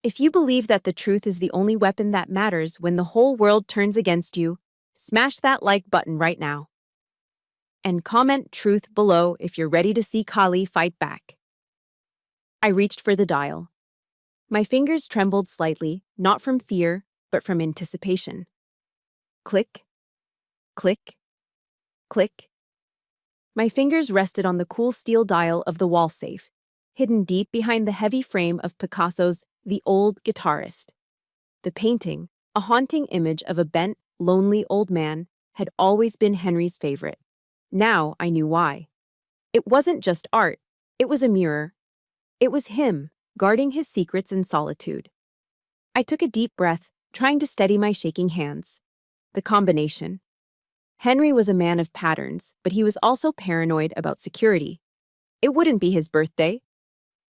If you believe that the truth is the only weapon that matters when the whole world turns against you, smash that like button right now. And comment truth below if you're ready to see Kali fight back. I reached for the dial. My fingers trembled slightly, not from fear, but from anticipation. Click, click, click. My fingers rested on the cool steel dial of the wall safe, hidden deep behind the heavy frame of Picasso's The Old Guitarist. The painting, a haunting image of a bent, lonely old man, had always been Henry's favorite. Now I knew why. It wasn't just art, it was a mirror. It was him, guarding his secrets in solitude. I took a deep breath, trying to steady my shaking hands. The combination. Henry was a man of patterns, but he was also paranoid about security. It wouldn't be his birthday.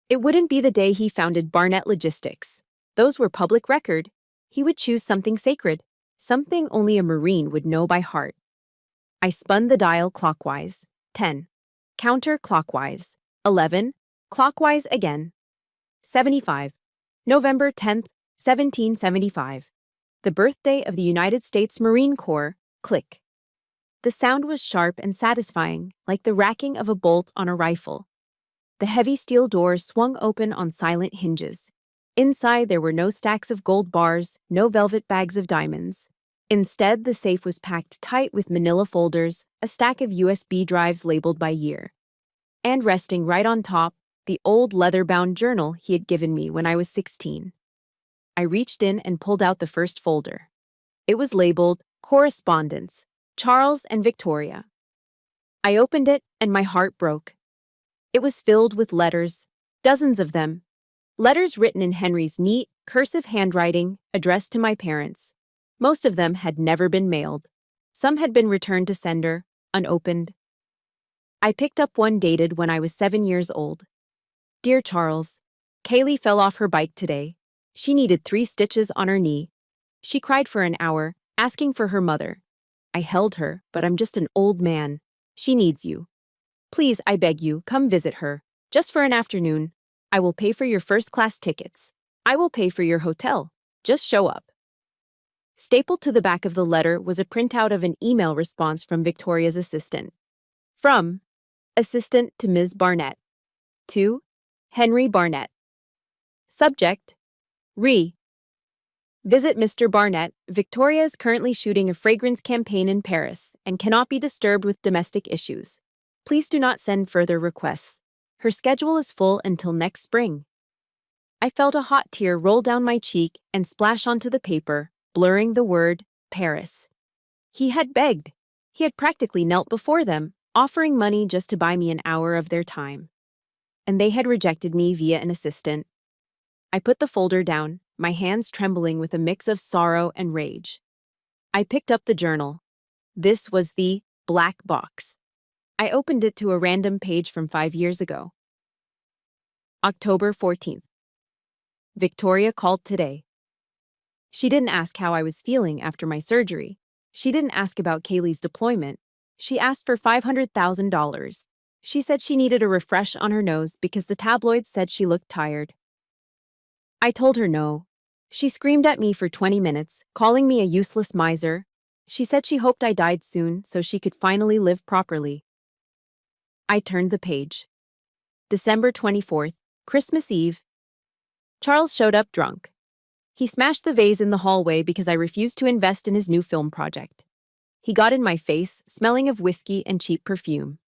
It wouldn't be the day he founded Barnett Logistics. Those were public record. He would choose something sacred, something only a Marine would know by heart. I spun the dial clockwise. 10. Counterclockwise. 11. Clockwise again. 75. November 10th, 1775. The birthday of the United States Marine Corps. Click. The sound was sharp and satisfying, like the racking of a bolt on a rifle. The heavy steel doors swung open on silent hinges. Inside, there were no stacks of gold bars, no velvet bags of diamonds. Instead, the safe was packed tight with manila folders, a stack of USB drives labeled by year. And resting right on top, the old leather-bound journal he had given me when I was 16. I reached in and pulled out the first folder. It was labeled Correspondence, Charles and Victoria. I opened it and my heart broke. It was filled with letters, dozens of them. Letters written in Henry's neat, cursive handwriting, addressed to my parents. Most of them had never been mailed. Some had been returned to sender, unopened. I picked up one dated when I was 7 years old. Dear Charles, Kaylee fell off her bike today. She needed 3 stitches on her knee. She cried for an hour, asking for her mother. I held her, but I'm just an old man. She needs you. Please, I beg you, come visit her. Just for an afternoon. I will pay for your first-class tickets. I will pay for your hotel. Just show up. Stapled to the back of the letter was a printout of an email response from Victoria's assistant. From Assistant to Ms. Barnett. To Henry Barnett. Subject: Visit Mr. Barnett. Victoria is currently shooting a fragrance campaign in Paris and cannot be disturbed with domestic issues. Please do not send further requests. Her schedule is full until next spring. I felt a hot tear roll down my cheek and splash onto the paper, blurring the word Paris. He had begged. He had practically knelt before them, offering money just to buy me an hour of their time. And they had rejected me via an assistant. I put the folder down, my hands trembling with a mix of sorrow and rage. I picked up the journal. This was the black box. I opened it to a random page from 5 years ago. October 14th. Victoria called today. She didn't ask how I was feeling after my surgery. She didn't ask about Kaylee's deployment. She asked for $500,000. She said she needed a refresh on her nose because the tabloids said she looked tired. I told her no. She screamed at me for 20 minutes, calling me a useless miser. She said she hoped I died soon so she could finally live properly. I turned the page. December 24th, Christmas Eve. Charles showed up drunk. He smashed the vase in the hallway because I refused to invest in his new film project. He got in my face, smelling of whiskey and cheap perfume.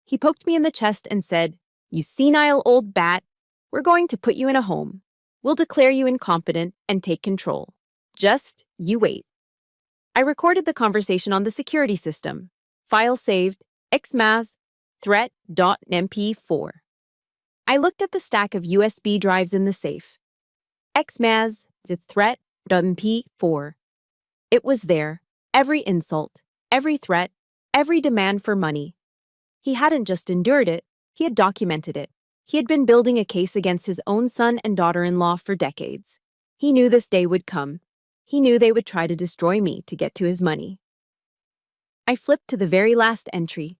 He poked me in the chest and said, "You senile old bat, we're going to put you in a home. We'll declare you incompetent and take control. Just, you wait." I recorded the conversation on the security system. File saved, xmaz, threat.mp4. I looked at the stack of USB drives in the safe. xmaz, the threat.mp4. It was there, every insult, every threat, every demand for money. He hadn't just endured it, he had documented it. He had been building a case against his own son and daughter-in-law for decades. He knew this day would come. He knew they would try to destroy me to get to his money. I flipped to the very last entry.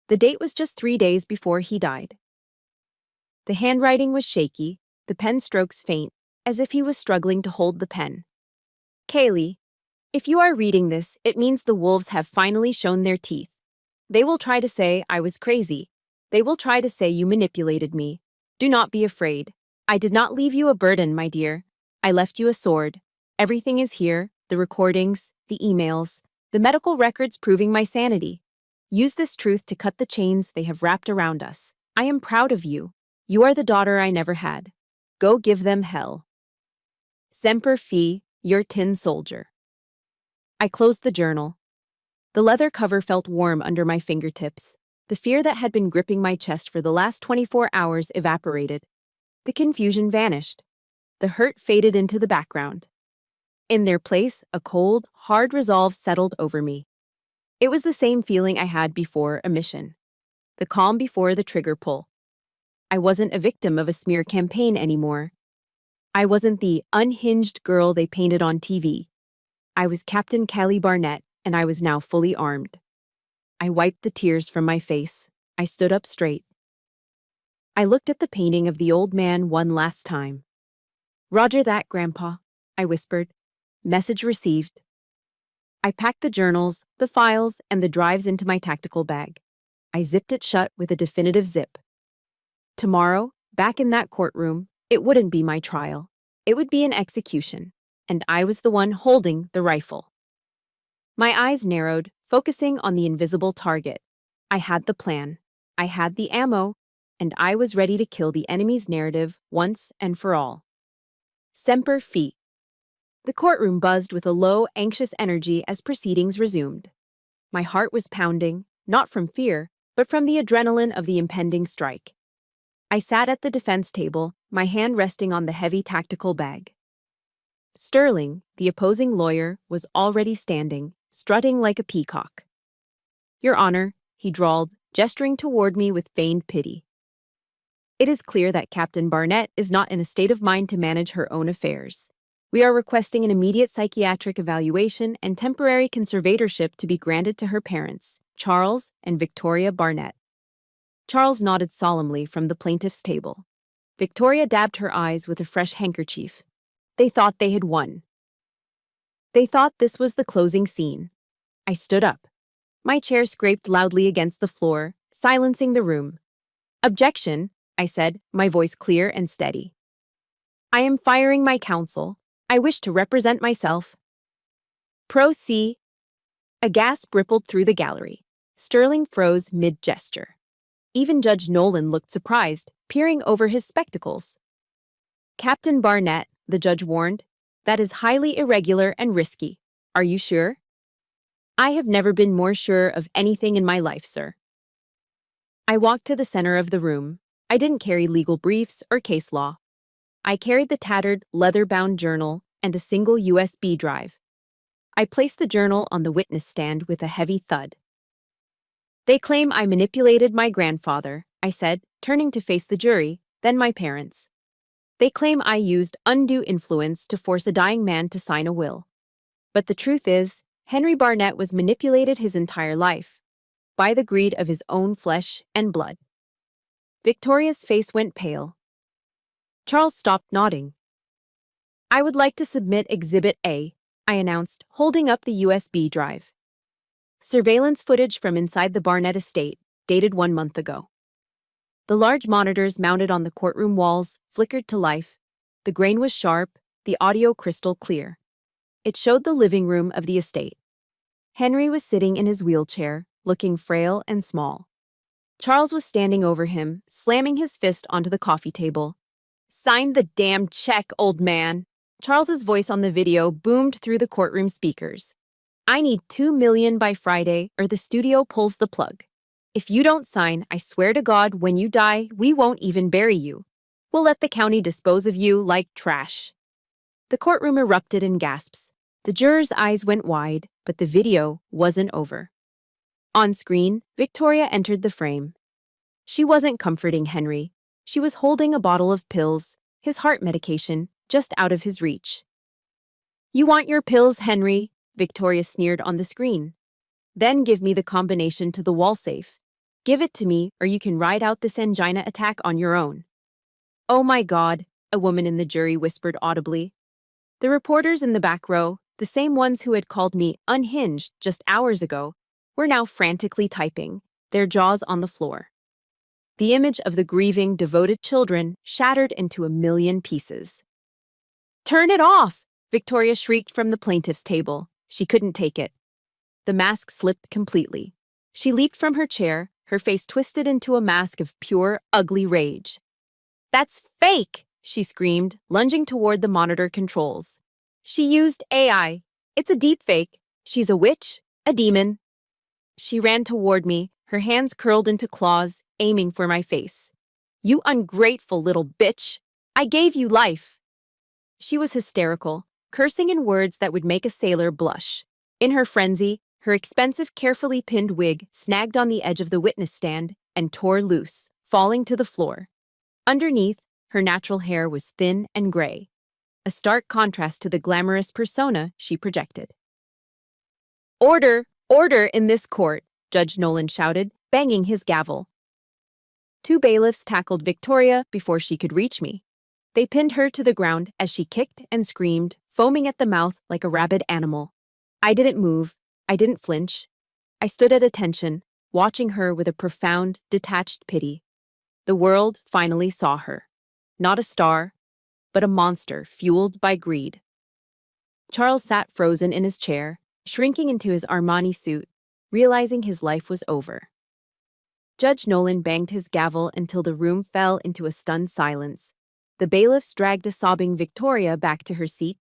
The date was just 3 days before he died. The handwriting was shaky, the pen strokes faint, as if he was struggling to hold the pen. Kaylee, if you are reading this, it means the wolves have finally shown their teeth. They will try to say I was crazy. They will try to say you manipulated me. Do not be afraid. I did not leave you a burden, my dear. I left you a sword. Everything is here, the recordings, the emails, the medical records proving my sanity. Use this truth to cut the chains they have wrapped around us. I am proud of you. You are the daughter I never had. Go give them hell. Semper Fi, your tin soldier. I closed the journal. The leather cover felt warm under my fingertips. The fear that had been gripping my chest for the last 24 hours evaporated. The confusion vanished. The hurt faded into the background. In their place, a cold, hard resolve settled over me. It was the same feeling I had before a mission. The calm before the trigger pull. I wasn't a victim of a smear campaign anymore. I wasn't the unhinged girl they painted on TV. I was Captain Callie Barnett, and I was now fully armed. I wiped the tears from my face. I stood up straight. I looked at the painting of the old man one last time. Roger that, Grandpa, I whispered. Message received. I packed the journals, the files, and the drives into my tactical bag. I zipped it shut with a definitive zip. Tomorrow, back in that courtroom, it wouldn't be my trial. It would be an execution, and I was the one holding the rifle. My eyes narrowed, focusing on the invisible target. I had the plan. I had the ammo, and I was ready to kill the enemy's narrative once and for all. Semper Fi. The courtroom buzzed with a low, anxious energy as proceedings resumed. My heart was pounding, not from fear, but from the adrenaline of the impending strike. I sat at the defense table, my hand resting on the heavy tactical bag. Sterling, the opposing lawyer, was already standing, strutting like a peacock. Your Honor, he drawled, gesturing toward me with feigned pity. It is clear that Captain Barnett is not in a state of mind to manage her own affairs. We are requesting an immediate psychiatric evaluation and temporary conservatorship to be granted to her parents, Charles and Victoria Barnett. Charles nodded solemnly from the plaintiff's table. Victoria dabbed her eyes with a fresh handkerchief. They thought they had won. They thought this was the closing scene. I stood up. My chair scraped loudly against the floor, silencing the room. Objection, I said, my voice clear and steady. I am firing my counsel. I wish to represent myself. Proceed. A gasp rippled through the gallery. Sterling froze mid-gesture. Even Judge Nolan looked surprised, peering over his spectacles. Captain Barnett, the judge warned, that is highly irregular and risky. Are you sure? I have never been more sure of anything in my life, sir. I walked to the center of the room. I didn't carry legal briefs or case law. I carried the tattered, leather-bound journal and a single USB drive. I placed the journal on the witness stand with a heavy thud. They claim I manipulated my grandfather, I said, turning to face the jury, then my parents. They claim I used undue influence to force a dying man to sign a will. But the truth is, Henry Barnett was manipulated his entire life, by the greed of his own flesh and blood. Victoria's face went pale. Charles stopped nodding. I would like to submit Exhibit A, I announced, holding up the USB drive. Surveillance footage from inside the Barnett estate, dated 1 month ago. The large monitors mounted on the courtroom walls flickered to life. The grain was sharp, the audio crystal clear. It showed the living room of the estate. Henry was sitting in his wheelchair, looking frail and small. Charles was standing over him, slamming his fist onto the coffee table. Sign the damn check, old man. Charles's voice on the video boomed through the courtroom speakers. I need $2 million by Friday or the studio pulls the plug. If you don't sign, I swear to God, when you die, we won't even bury you. We'll let the county dispose of you like trash. The courtroom erupted in gasps. The jurors' eyes went wide, but the video wasn't over. On screen, Victoria entered the frame. She wasn't comforting Henry. She was holding a bottle of pills, his heart medication, just out of his reach. You want your pills, Henry? Victoria sneered on the screen. Then give me the combination to the wall safe. Give it to me, or you can ride out this angina attack on your own. Oh my God, a woman in the jury whispered audibly. The reporters in the back row, the same ones who had called me unhinged just hours ago, were now frantically typing, their jaws on the floor. The image of the grieving, devoted children shattered into a million pieces. Turn it off! Victoria shrieked from the plaintiff's table. She couldn't take it. The mask slipped completely. She leaped from her chair, her face twisted into a mask of pure, ugly rage. That's fake! She screamed, lunging toward the monitor controls. She used AI. It's a deepfake. She's a witch, a demon. She ran toward me, her hands curled into claws, aiming for my face. You ungrateful little bitch! I gave you life! She was hysterical, cursing in words that would make a sailor blush. In her frenzy, her expensive, carefully pinned wig snagged on the edge of the witness stand and tore loose, falling to the floor. Underneath, her natural hair was thin and gray, a stark contrast to the glamorous persona she projected. Order! Order in this court! Judge Nolan shouted, banging his gavel. Two bailiffs tackled Victoria before she could reach me. They pinned her to the ground as she kicked and screamed, foaming at the mouth like a rabid animal. I didn't move. I didn't flinch. I stood at attention, watching her with a profound, detached pity. The world finally saw her. Not a star, but a monster fueled by greed. Charles sat frozen in his chair, shrinking into his Armani suit, realizing his life was over. Judge Nolan banged his gavel until the room fell into a stunned silence. The bailiffs dragged a sobbing Victoria back to her seat.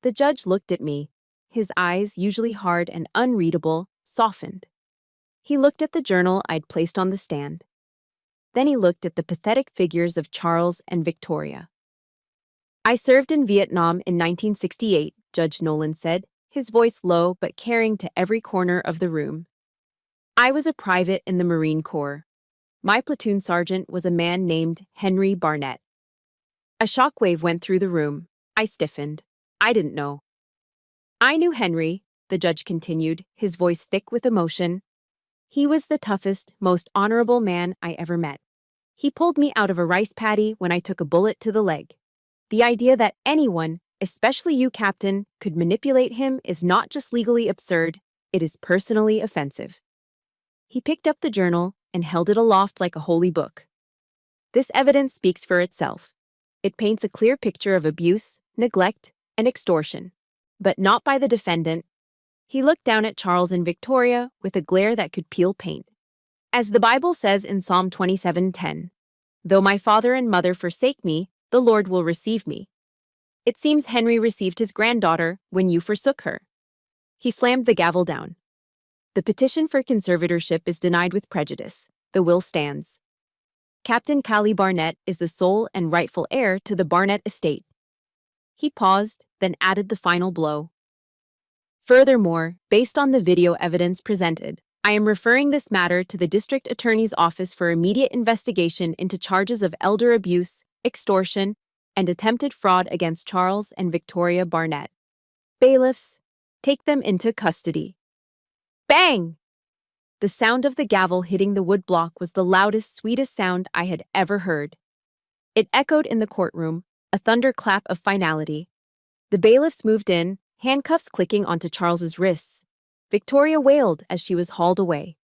The judge looked at me. His eyes, usually hard and unreadable, softened. He looked at the journal I'd placed on the stand. Then he looked at the pathetic figures of Charles and Victoria. I served in Vietnam in 1968, Judge Nolan said, his voice low but carrying to every corner of the room. I was a private in the Marine Corps. My platoon sergeant was a man named Henry Barnett. A shockwave went through the room. I stiffened. I didn't know. I knew Henry, the judge continued, his voice thick with emotion. He was the toughest, most honorable man I ever met. He pulled me out of a rice paddy when I took a bullet to the leg. The idea that anyone, especially you, Captain, could manipulate him is not just legally absurd, it is personally offensive. He picked up the journal and held it aloft like a holy book. This evidence speaks for itself. It paints a clear picture of abuse, neglect, and extortion, but not by the defendant. He looked down at Charles and Victoria with a glare that could peel paint. As the Bible says in Psalm 27:10, "Though my father and mother forsake me, the Lord will receive me." It seems Henry received his granddaughter when you forsook her. He slammed the gavel down. The petition for conservatorship is denied with prejudice. The will stands. Captain Callie Barnett is the sole and rightful heir to the Barnett estate. He paused, then added the final blow. Furthermore, based on the video evidence presented, I am referring this matter to the District Attorney's Office for immediate investigation into charges of elder abuse, extortion, and attempted fraud against Charles and Victoria Barnett. Bailiffs, take them into custody. Bang! The sound of the gavel hitting the wood block was the loudest, sweetest sound I had ever heard. It echoed in the courtroom, a thunderclap of finality. The bailiffs moved in, handcuffs clicking onto Charles's wrists. Victoria wailed as she was hauled away.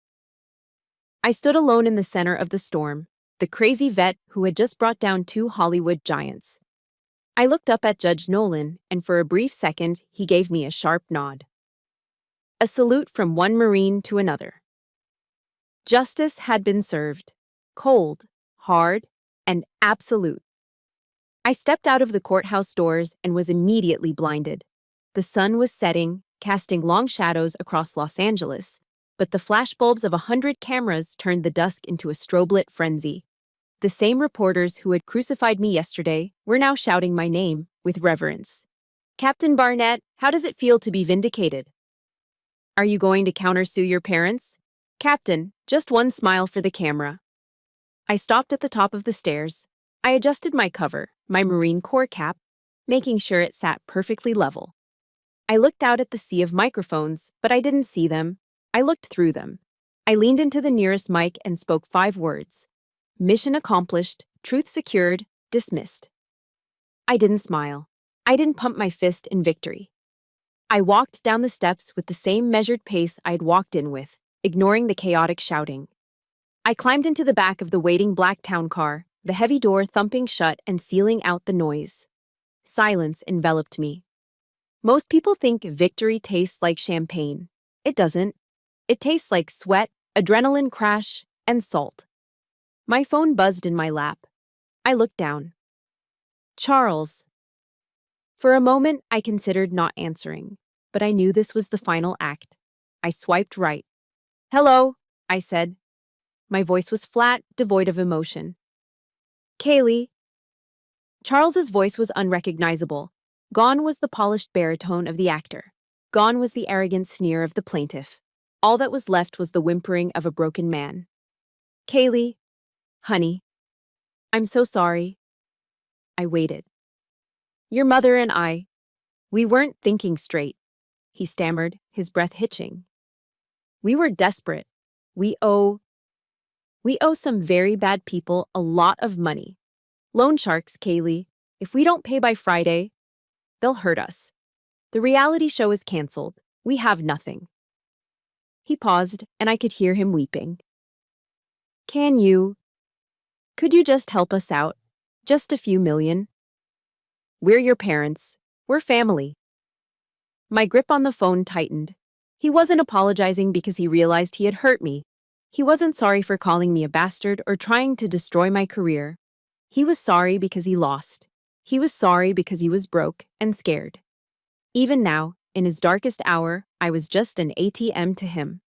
I stood alone in the center of the storm, the crazy vet who had just brought down two Hollywood giants. I looked up at Judge Nolan, and for a brief second, he gave me a sharp nod. A salute from one Marine to another. Justice had been served. Cold, hard, and absolute. I stepped out of the courthouse doors and was immediately blinded. The sun was setting, casting long shadows across Los Angeles, but the flashbulbs of 100 cameras turned the dusk into a strobe-lit frenzy. The same reporters who had crucified me yesterday were now shouting my name with reverence. Captain Barnett, how does it feel to be vindicated? Are you going to countersue your parents? Captain, just one smile for the camera. I stopped at the top of the stairs. I adjusted my cover, my Marine Corps cap, making sure it sat perfectly level. I looked out at the sea of microphones, but I didn't see them. I looked through them. I leaned into the nearest mic and spoke 5 words. Mission accomplished, truth secured, dismissed. I didn't smile. I didn't pump my fist in victory. I walked down the steps with the same measured pace I'd walked in with, ignoring the chaotic shouting. I climbed into the back of the waiting black town car, the heavy door thumping shut and sealing out the noise. Silence enveloped me. Most people think victory tastes like champagne. It doesn't. It tastes like sweat, adrenaline crash, and salt. My phone buzzed in my lap. I looked down. Charles. For a moment, I considered not answering, but I knew this was the final act. I swiped right. Hello, I said. My voice was flat, devoid of emotion. Kaylee. Charles's voice was unrecognizable. Gone was the polished baritone of the actor. Gone was the arrogant sneer of the plaintiff. All that was left was the whimpering of a broken man. Kaylee. Honey. I'm so sorry. I waited. Your mother and I, we weren't thinking straight, he stammered, his breath hitching. We were desperate. We owe some very bad people a lot of money. Loan sharks, Kaylee. If we don't pay by Friday, they'll hurt us. The reality show is canceled. We have nothing. He paused, and I could hear him weeping. Could you just help us out? Just a few million? We're your parents. We're family. My grip on the phone tightened. He wasn't apologizing because he realized he had hurt me. He wasn't sorry for calling me a bastard or trying to destroy my career. He was sorry because he lost. He was sorry because he was broke and scared. Even now, in his darkest hour, I was just an ATM to him.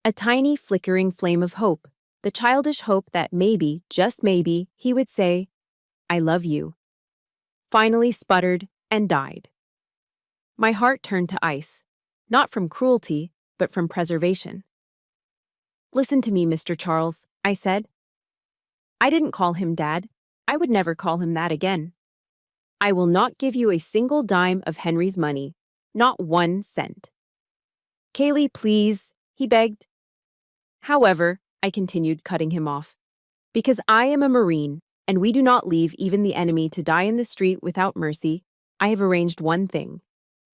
A tiny flickering flame of hope, the childish hope that maybe, just maybe, he would say, I love you. Finally sputtered and died. My heart turned to ice, not from cruelty, but from preservation. Listen to me, Mr. Charles, I said. I didn't call him Dad. I would never call him that again. I will not give you a single dime of Henry's money, not 1 cent. Kaylee, please, he begged. However, I continued, cutting him off, because I am a Marine, and we do not leave even the enemy to die in the street without mercy, I have arranged one thing.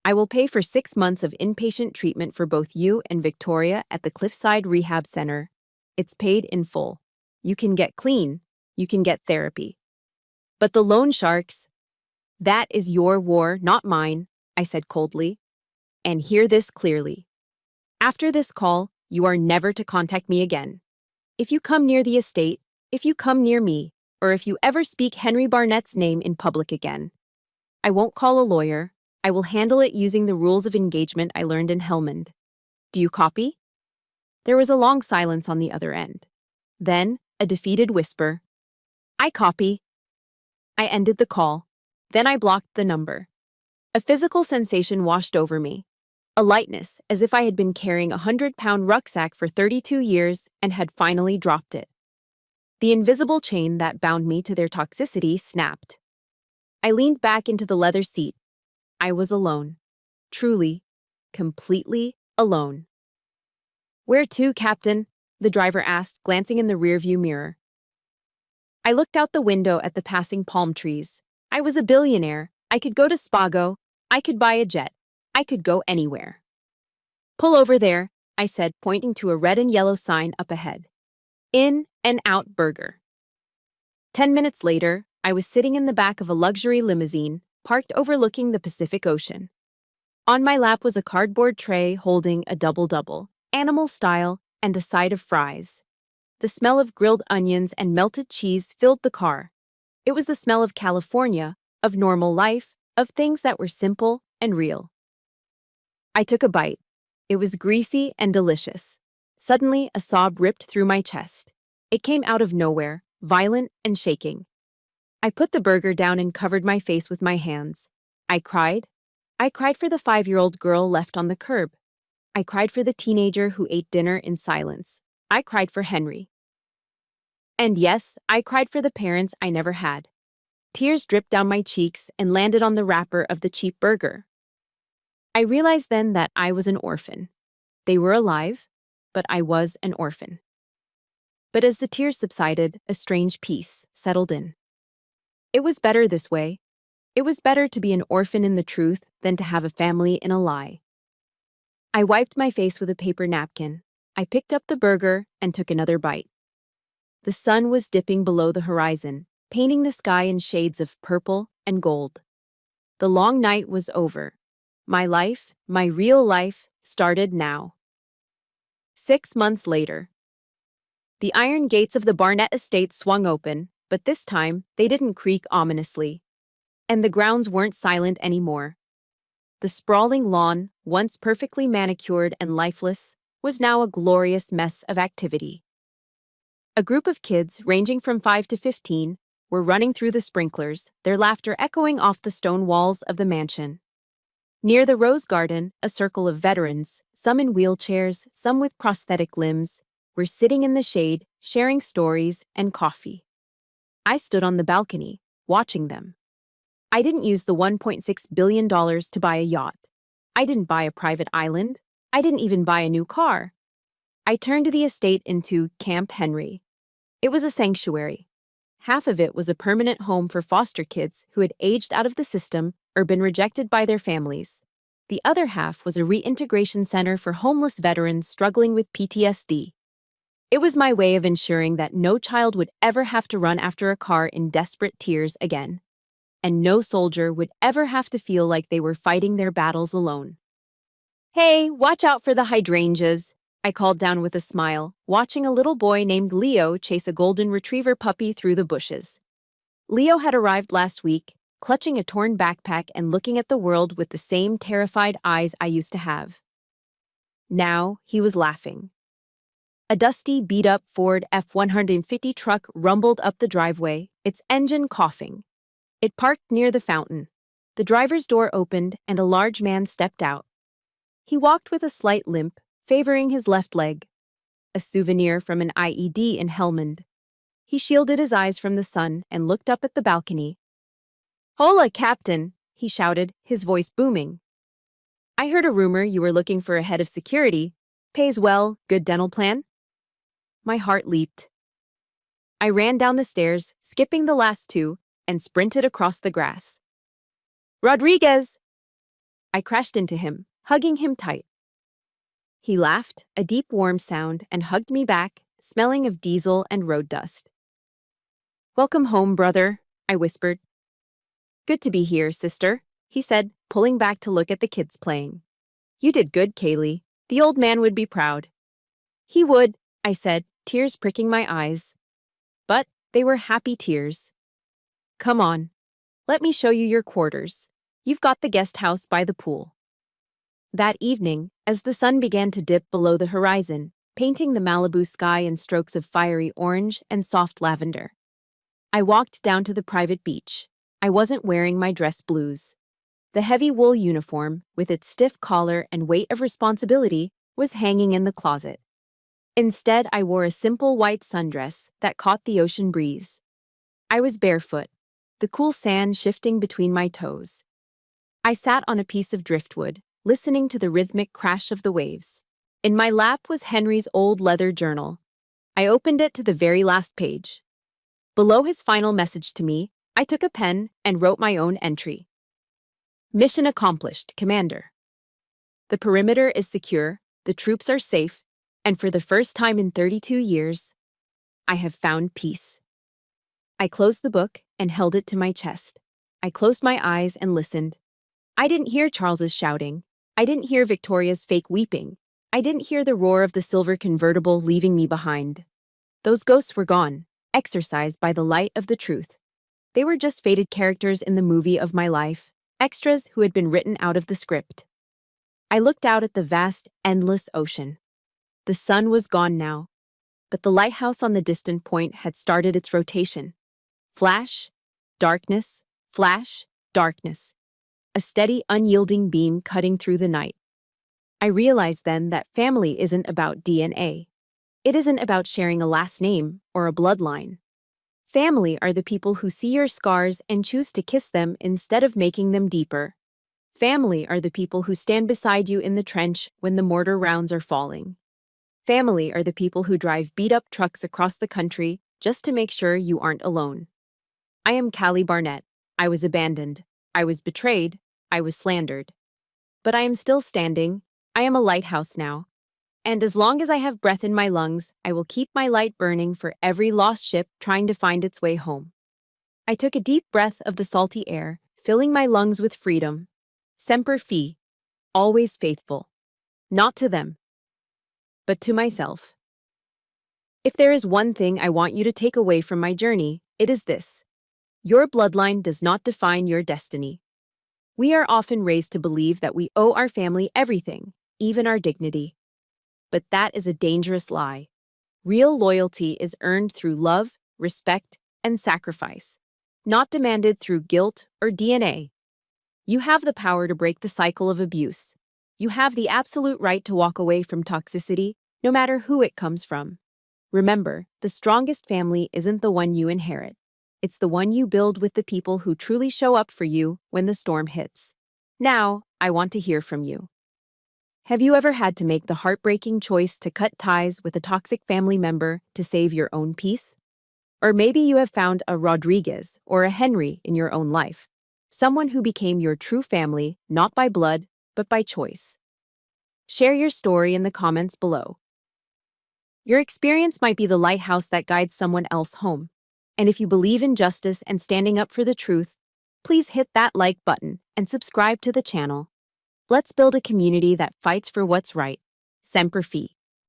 I will pay for 6 months of inpatient treatment for both you and Victoria at the Cliffside Rehab Center. It's paid in full. You can get clean. You can get therapy. But the loan sharks, that is your war, not mine, I said coldly. And hear this clearly. After this call, you are never to contact me again. If you come near the estate, if you come near me, or if you ever speak Henry Barnett's name in public again, I won't call a lawyer. I will handle it using the rules of engagement I learned in Helmand. Do you copy? There was a long silence on the other end. Then, a defeated whisper. I copy. I ended the call. Then I blocked the number. A physical sensation washed over me. A lightness, as if I had been carrying a 100-pound rucksack for 32 years and had finally dropped it. The invisible chain that bound me to their toxicity snapped. I leaned back into the leather seat. I was alone. Truly, completely alone. Where to, Captain? The driver asked, glancing in the rearview mirror. I looked out the window at the passing palm trees. I was a billionaire. I could go to Spago. I could buy a jet. I could go anywhere. Pull over there, I said, pointing to a red and yellow sign up ahead. In and Out Burger. 10 minutes later, I was sitting in the back of a luxury limousine, parked overlooking the Pacific Ocean. On my lap was a cardboard tray holding a double-double, animal style, and a side of fries. The smell of grilled onions and melted cheese filled the car. It was the smell of California, of normal life, of things that were simple and real. I took a bite. It was greasy and delicious. Suddenly, a sob ripped through my chest. It came out of nowhere, violent and shaking. I put the burger down and covered my face with my hands. I cried. I cried for the 5-year-old girl left on the curb. I cried for the teenager who ate dinner in silence. I cried for Henry. And yes, I cried for the parents I never had. Tears dripped down my cheeks and landed on the wrapper of the cheap burger. I realized then that I was an orphan. They were alive, but I was an orphan. But as the tears subsided, a strange peace settled in. It was better this way. It was better to be an orphan in the truth than to have a family in a lie. I wiped my face with a paper napkin. I picked up the burger and took another bite. The sun was dipping below the horizon, painting the sky in shades of purple and gold. The long night was over. My life, my real life, started now. 6 months later. The iron gates of the Barnett estate swung open, but this time they didn't creak ominously. And the grounds weren't silent anymore. The sprawling lawn, once perfectly manicured and lifeless, was now a glorious mess of activity. A group of kids, ranging from 5 to 15, were running through the sprinklers, their laughter echoing off the stone walls of the mansion. Near the rose garden, a circle of veterans, some in wheelchairs, some with prosthetic limbs, were sitting in the shade, sharing stories and coffee. I stood on the balcony, watching them. I didn't use the $1.6 billion to buy a yacht. I didn't buy a private island. I didn't even buy a new car. I turned the estate into Camp Henry. It was a sanctuary. Half of it was a permanent home for foster kids who had aged out of the system or been rejected by their families. The other half was a reintegration center for homeless veterans struggling with PTSD. It was my way of ensuring that no child would ever have to run after a car in desperate tears again, and no soldier would ever have to feel like they were fighting their battles alone. "Hey, watch out for the hydrangeas," I called down with a smile, watching a little boy named Leo chase a golden retriever puppy through the bushes. Leo had arrived last week, clutching a torn backpack and looking at the world with the same terrified eyes I used to have. Now he was laughing. A dusty, beat-up Ford F-150 truck rumbled up the driveway, its engine coughing. It parked near the fountain. The driver's door opened and a large man stepped out. He walked with a slight limp, favoring his left leg, a souvenir from an IED in Helmand. He shielded his eyes from the sun and looked up at the balcony. "Hola, Captain," he shouted, his voice booming. "I heard a rumor you were looking for a head of security. Pays well, good dental plan?" My heart leaped. I ran down the stairs, skipping the last two, and sprinted across the grass. "Rodriguez!" I crashed into him, hugging him tight. He laughed, a deep warm sound, and hugged me back, smelling of diesel and road dust. "Welcome home, brother," I whispered. "Good to be here, sister," he said, pulling back to look at the kids playing. "You did good, Kaylee. The old man would be proud." "He would," I said, tears pricking my eyes. But they were happy tears. "Come on. Let me show you your quarters. You've got the guest house by the pool." That evening, as the sun began to dip below the horizon, painting the Malibu sky in strokes of fiery orange and soft lavender, I walked down to the private beach. I wasn't wearing my dress blues. The heavy wool uniform, with its stiff collar and weight of responsibility, was hanging in the closet. Instead, I wore a simple white sundress that caught the ocean breeze. I was barefoot, the cool sand shifting between my toes. I sat on a piece of driftwood, listening to the rhythmic crash of the waves. In my lap was Henry's old leather journal. I opened it to the very last page. Below his final message to me, I took a pen and wrote my own entry. "Mission accomplished, Commander. The perimeter is secure, the troops are safe, and for the first time in 32 years, I have found peace." I closed the book and held it to my chest. I closed my eyes and listened. I didn't hear Charles's shouting. I didn't hear Victoria's fake weeping. I didn't hear the roar of the silver convertible leaving me behind. Those ghosts were gone, exorcised by the light of the truth. They were just faded characters in the movie of my life, extras who had been written out of the script. I looked out at the vast, endless ocean. The sun was gone now, but the lighthouse on the distant point had started its rotation. Flash, darkness, flash, darkness. A steady, unyielding beam cutting through the night. I realized then that family isn't about DNA. It isn't about sharing a last name or a bloodline. Family are the people who see your scars and choose to kiss them instead of making them deeper. Family are the people who stand beside you in the trench when the mortar rounds are falling. Family are the people who drive beat-up trucks across the country just to make sure you aren't alone. I am Callie Barnett. I was abandoned. I was betrayed. I was slandered. But I am still standing. I am a lighthouse now. And as long as I have breath in my lungs, I will keep my light burning for every lost ship trying to find its way home. I took a deep breath of the salty air, filling my lungs with freedom. Semper Fi, always faithful. Not to them, but to myself. If there is one thing I want you to take away from my journey, it is this. Your bloodline does not define your destiny. We are often raised to believe that we owe our family everything, even our dignity. But that is a dangerous lie. Real loyalty is earned through love, respect, and sacrifice, not demanded through guilt or DNA. You have the power to break the cycle of abuse. You have the absolute right to walk away from toxicity, no matter who it comes from. Remember, the strongest family isn't the one you inherit. It's the one you build with the people who truly show up for you when the storm hits. Now, I want to hear from you. Have you ever had to make the heartbreaking choice to cut ties with a toxic family member to save your own peace? Or maybe you have found a Rodriguez or a Henry in your own life, someone who became your true family, not by blood, but by choice. Share your story in the comments below. Your experience might be the lighthouse that guides someone else home. And if you believe in justice and standing up for the truth, please hit that like button and subscribe to the channel. Let's build a community that fights for what's right. Semper Fi.